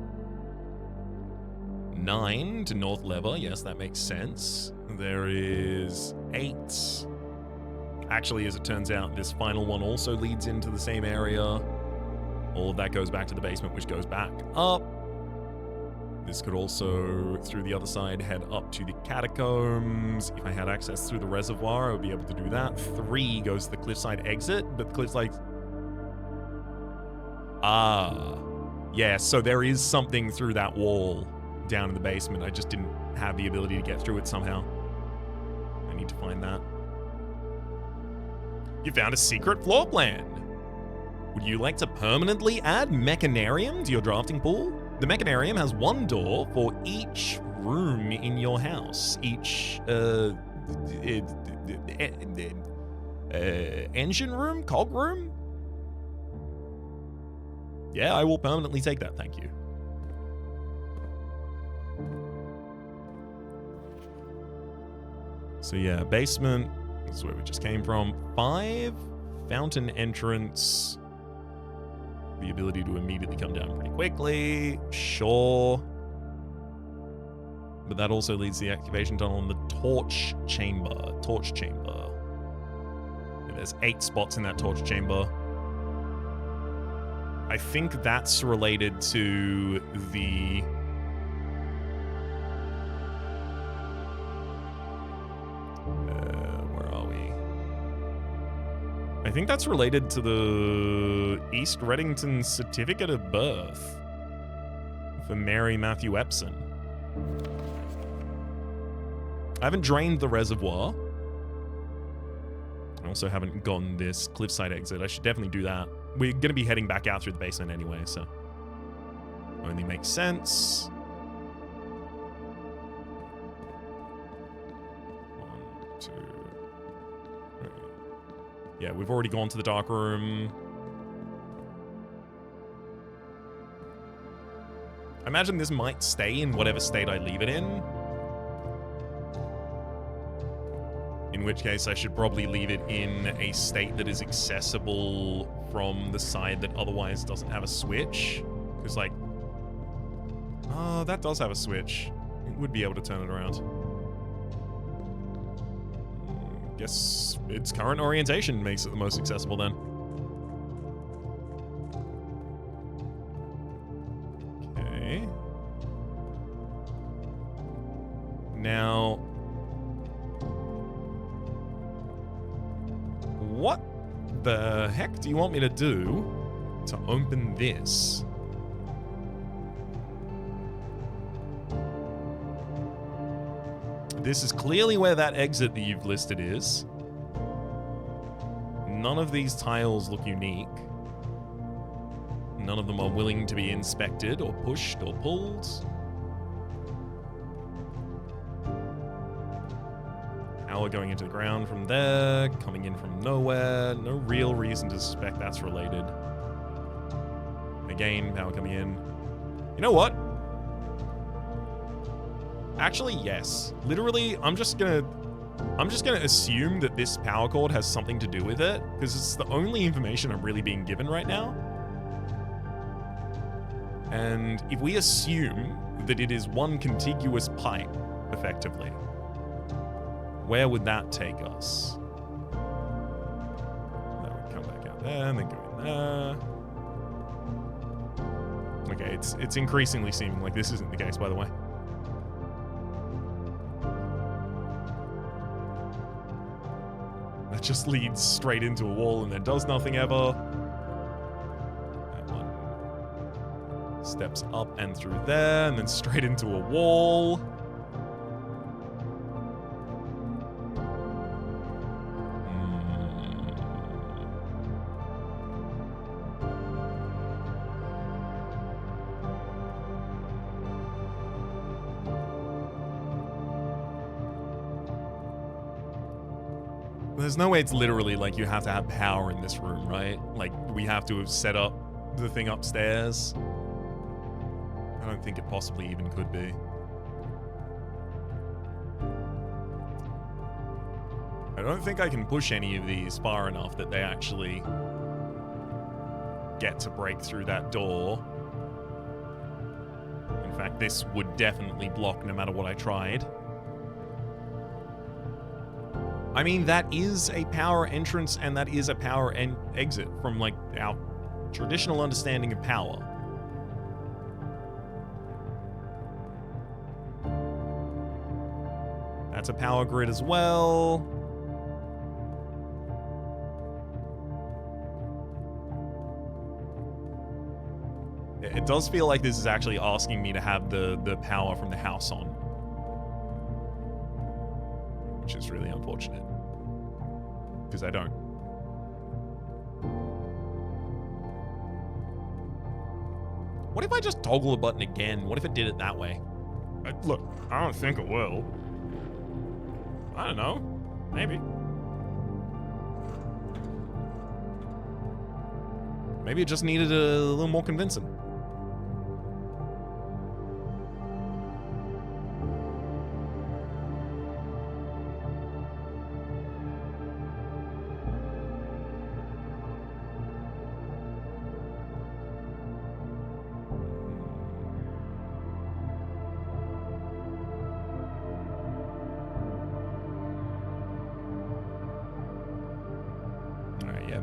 A: 9 to North Lever, yes, that makes sense. There is 8. Actually, as it turns out, this final one also leads into the same area. All of that goes back to the basement, which goes back up. This could also, through the other side, head up to the catacombs. If I had access through the reservoir, I would be able to do that. 3 goes to the cliffside exit, but the cliffside... Ah. Yeah, so there is something through that wall down in the basement. I just didn't have the ability to get through it somehow. I need to find that. You found a secret floor plan. Would you like to permanently add Mechanarium to your drafting pool? The Mechanarium has one door for each room in your house. Each engine room? Cog room? Yeah, I will permanently take that, thank you. So yeah, basement, that's where we just came from. 5, fountain entrance. The ability to immediately come down pretty quickly, sure. But that also leads to the excavation tunnel in the torch chamber. And there's 8 spots in that torch chamber. I think that's related to the... I think that's related to the East Reddington Certificate of Birth for Mary Matthew Epson. I haven't drained the reservoir. I also haven't gotten this cliffside exit. I should definitely do that. We're going to be heading back out through the basement anyway, so only makes sense. 1, 2... Yeah, we've already gone to the dark room. I imagine this might stay in whatever state I leave it in. In which case, I should probably leave it in a state that is accessible from the side that otherwise doesn't have a switch. Because, like... Oh, that does have a switch. It would be able to turn it around. Guess its current orientation makes it the most accessible then. Okay. Now, what the heck do you want me to do to open this? This is clearly where that exit that you've listed is. None of these tiles look unique. None of them are willing to be inspected or pushed or pulled. Power going into the ground from there, coming in from nowhere. No real reason to suspect that's related. Again, power coming in. You know what? Actually, yes. Literally, I'm just gonna assume that this power cord has something to do with it, because it's the only information I'm really being given right now. And if we assume that it is one contiguous pipe, effectively, where would that take us? That would come back out there and then go in there. Okay, it's increasingly seeming like this isn't the case, by the way. That just leads straight into a wall and then does nothing ever. That one steps up and through there and then straight into a wall. There's no way it's literally like you have to have power in this room, right? Like, we have to have set up the thing upstairs. I don't think it possibly even could be. I don't think I can push any of these far enough that they actually get to break through that door. In fact, this would definitely block no matter what I tried. I mean, that is a power entrance and that is a power exit from, like, our traditional understanding of power. That's a power grid as well. It does feel like this is actually asking me to have the power from the house on. Which is really unfortunate. Because I don't. What if I just toggle the button again? What if it did it that way? Look, I don't think it will. I don't know. Maybe. Maybe it just needed a little more convincing.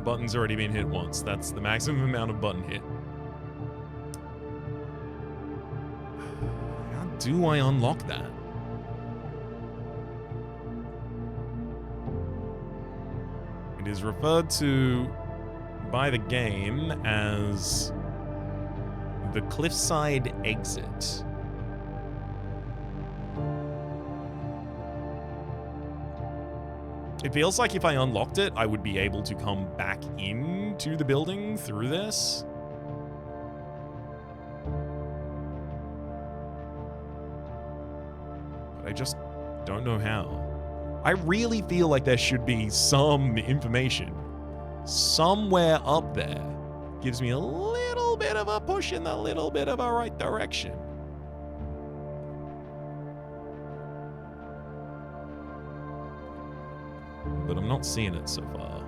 A: Button's already been hit once. That's the maximum amount of button hit. How do I unlock that? It is referred to by the game as the cliffside exit. It feels like if I unlocked it, I would be able to come back into the building through this. But I just don't know how. I really feel like there should be some information somewhere up there. Gives me a little bit of a push in the little bit of a right direction. But I'm not seeing it so far.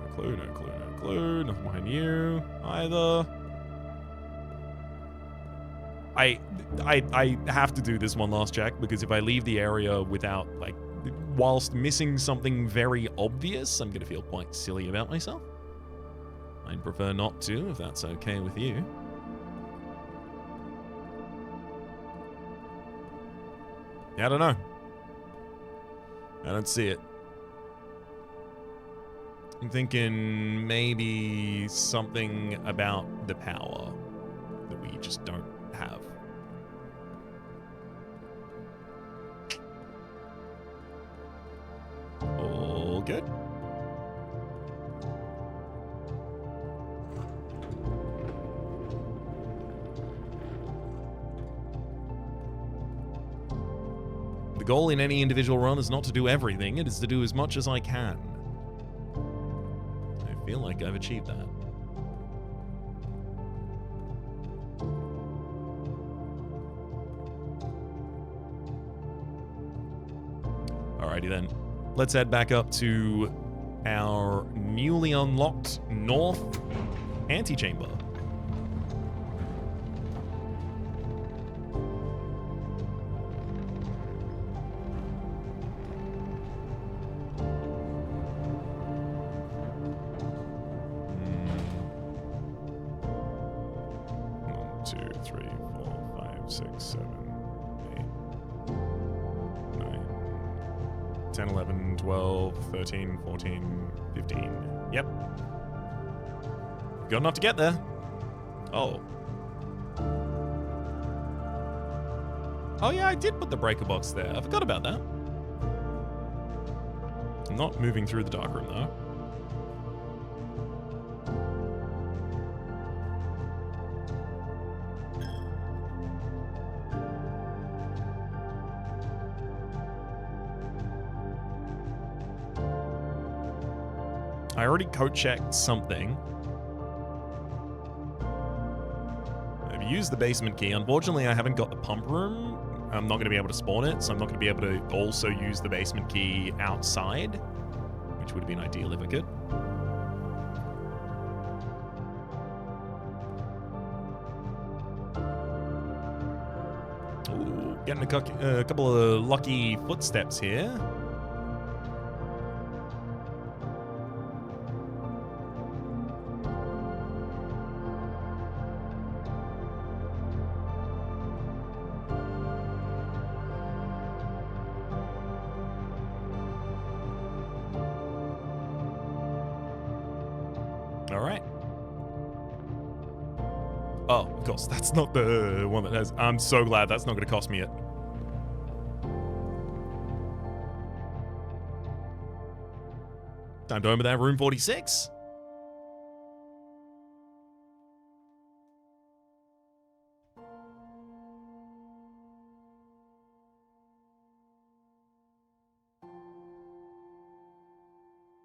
A: No clue, no clue, no clue. Nothing behind you either. I have to do this one last check, because if I leave the area without, like, whilst missing something very obvious, I'm going to feel quite silly about myself. I'd prefer not to, if that's okay with you. Yeah, I don't know. I don't see it. I'm thinking maybe something about the power. that we just don't have. All good. The goal in any individual run is not to do everything, it is to do as much as I can. I feel like I've achieved that. Alrighty then. Let's head back up to our newly unlocked north antechamber. One, two, three, 4, 5, 6, 7, 8, 9, 10, 11, 12, 13, 14, 15. Yep. Got enough to get there. Oh. Oh yeah, I did put the breaker box there. I forgot about that. I'm not moving through the darkroom though. I already code-checked something. I've used the basement key. Unfortunately, I haven't got the pump room. I'm not going to be able to spawn it, so I'm not going to be able to also use the basement key outside, which would have been ideal if I could. Ooh, getting a couple of lucky footsteps here. Alright. Oh, of course, that's not the one that has... I'm so glad that's not going to cost me it. Time to open that room 46.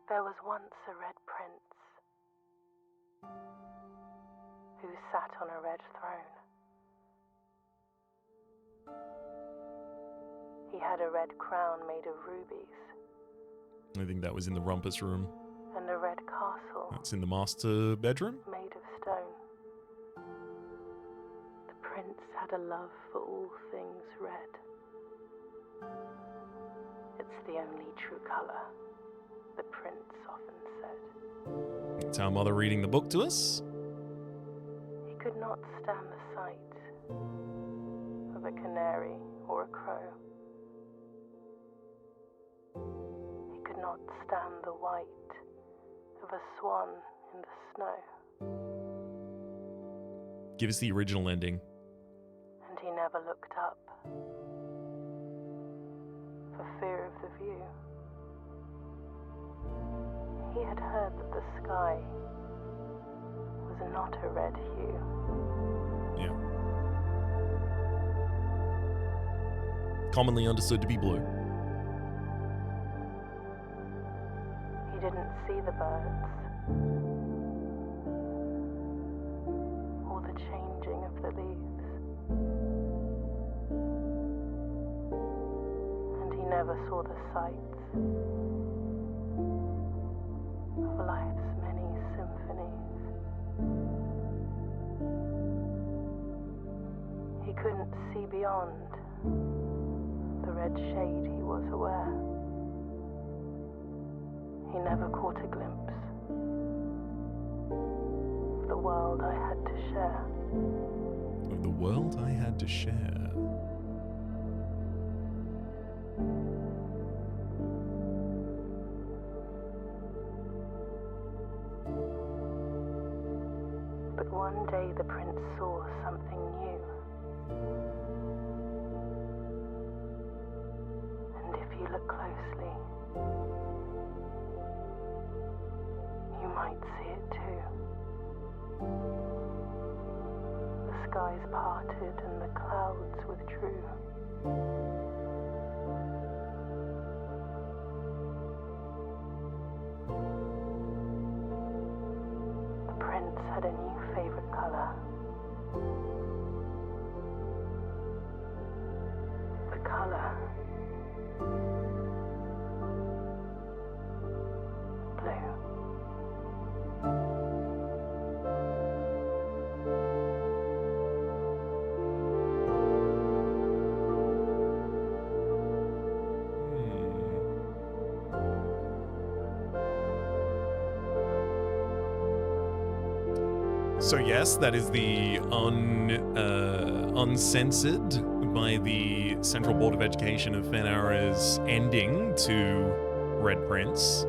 C: There was once a red prince who sat on a red throne. He had a red crown made of rubies
A: I think that was in the rumpus room.
C: and a red castle
A: That's in the master bedroom.
C: made of stone. The prince had a love for all things red. It's the only true color, the prince often said.
A: It's our mother reading the book to us.
C: He could not stand the sight of a canary or a crow. He could not stand the white of a swan in the snow.
A: Give us the original ending.
C: And he never looked up for fear of the view. He had heard that the sky was not a red hue.
A: Yeah. Commonly understood to be blue.
C: He didn't see the birds or the changing of the leaves. And he never saw the sights of life's many symphonies. He couldn't see beyond the red shade he was aware. He never caught a glimpse of the world I had to share.
A: Of the world I had to share.
C: But one one day the prince saw something new. And if you look closely, you might see it too. The skies parted and the clouds withdrew. The prince had a new favorite color. The color blue.
A: So yes, that is the uncensored by the Central Board of Education of Fenara's ending to Red Prince.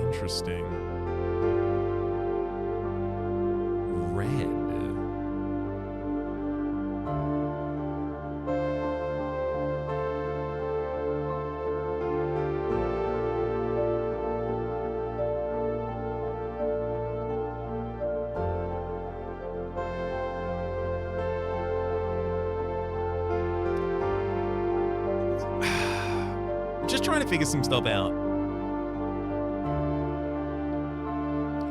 A: Interesting. Red. Just trying to figure some stuff out.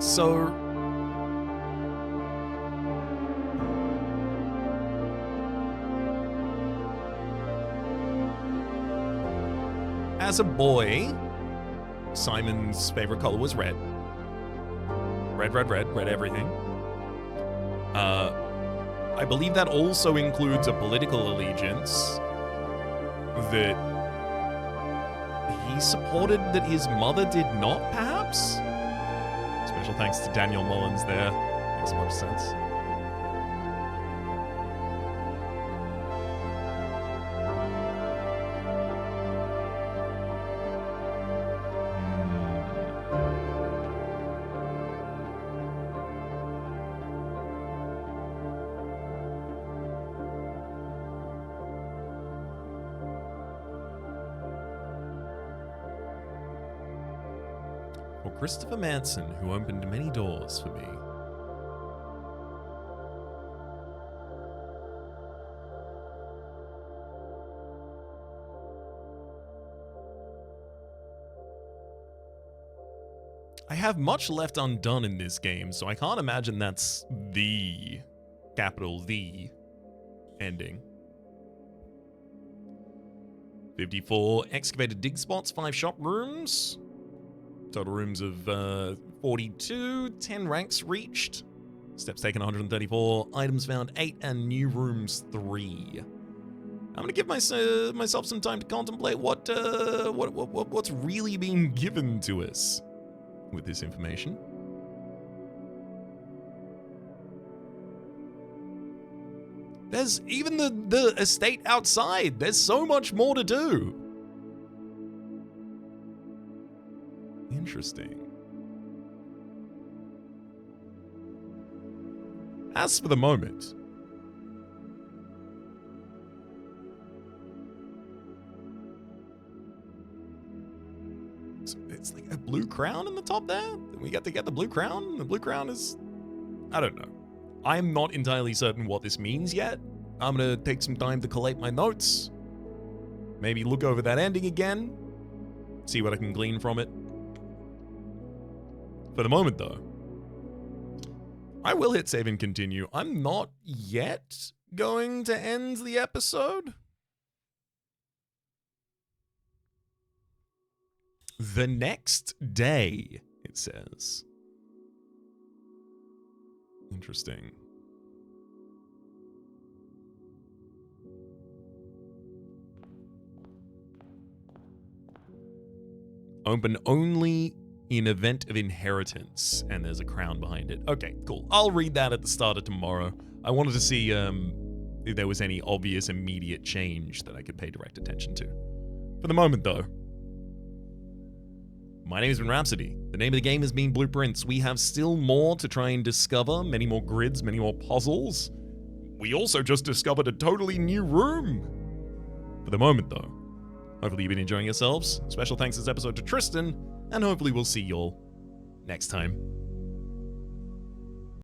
A: So, as a boy, Simon's favorite color was red. Red everything. I believe that also includes a political allegiance that he supported that his mother did not, perhaps? Special thanks to Daniel Mullins there. Makes much sense. For Christopher Manson, who opened many doors for me. I have much left undone in this game, so I can't imagine that's the, capital The, ending. 54 excavated dig spots, 5 shop rooms. Total rooms of 42, 10 ranks reached. Steps taken 134, items found 8, and new rooms 3. I'm gonna give myself some time to contemplate what's really being given to us with this information. There's even the estate outside. There's so much more to do. Interesting. As for the moment, it's like a blue crown in the top there. We got to get the blue crown. The blue crown is, I don't know. I'm not entirely certain what this means yet. I'm gonna take some time to collate my notes. Maybe look over that ending again. See what I can glean from it. For the moment, though, I will hit save and continue. I'm not yet going to end the episode. The next day, it says. Interesting. Open only in event of inheritance, and there's a crown behind it. Okay, cool. I'll read that at the start of tomorrow. I wanted to see if there was any obvious immediate change that I could pay direct attention to. For the moment, though, my name has been Rhapsody. The name of the game has been Blueprints. We have still more to try and discover, many more grids, many more puzzles. We also just discovered a totally new room. For the moment, though, hopefully you've been enjoying yourselves. Special thanks this episode to Tristan, and hopefully we'll see y'all next time.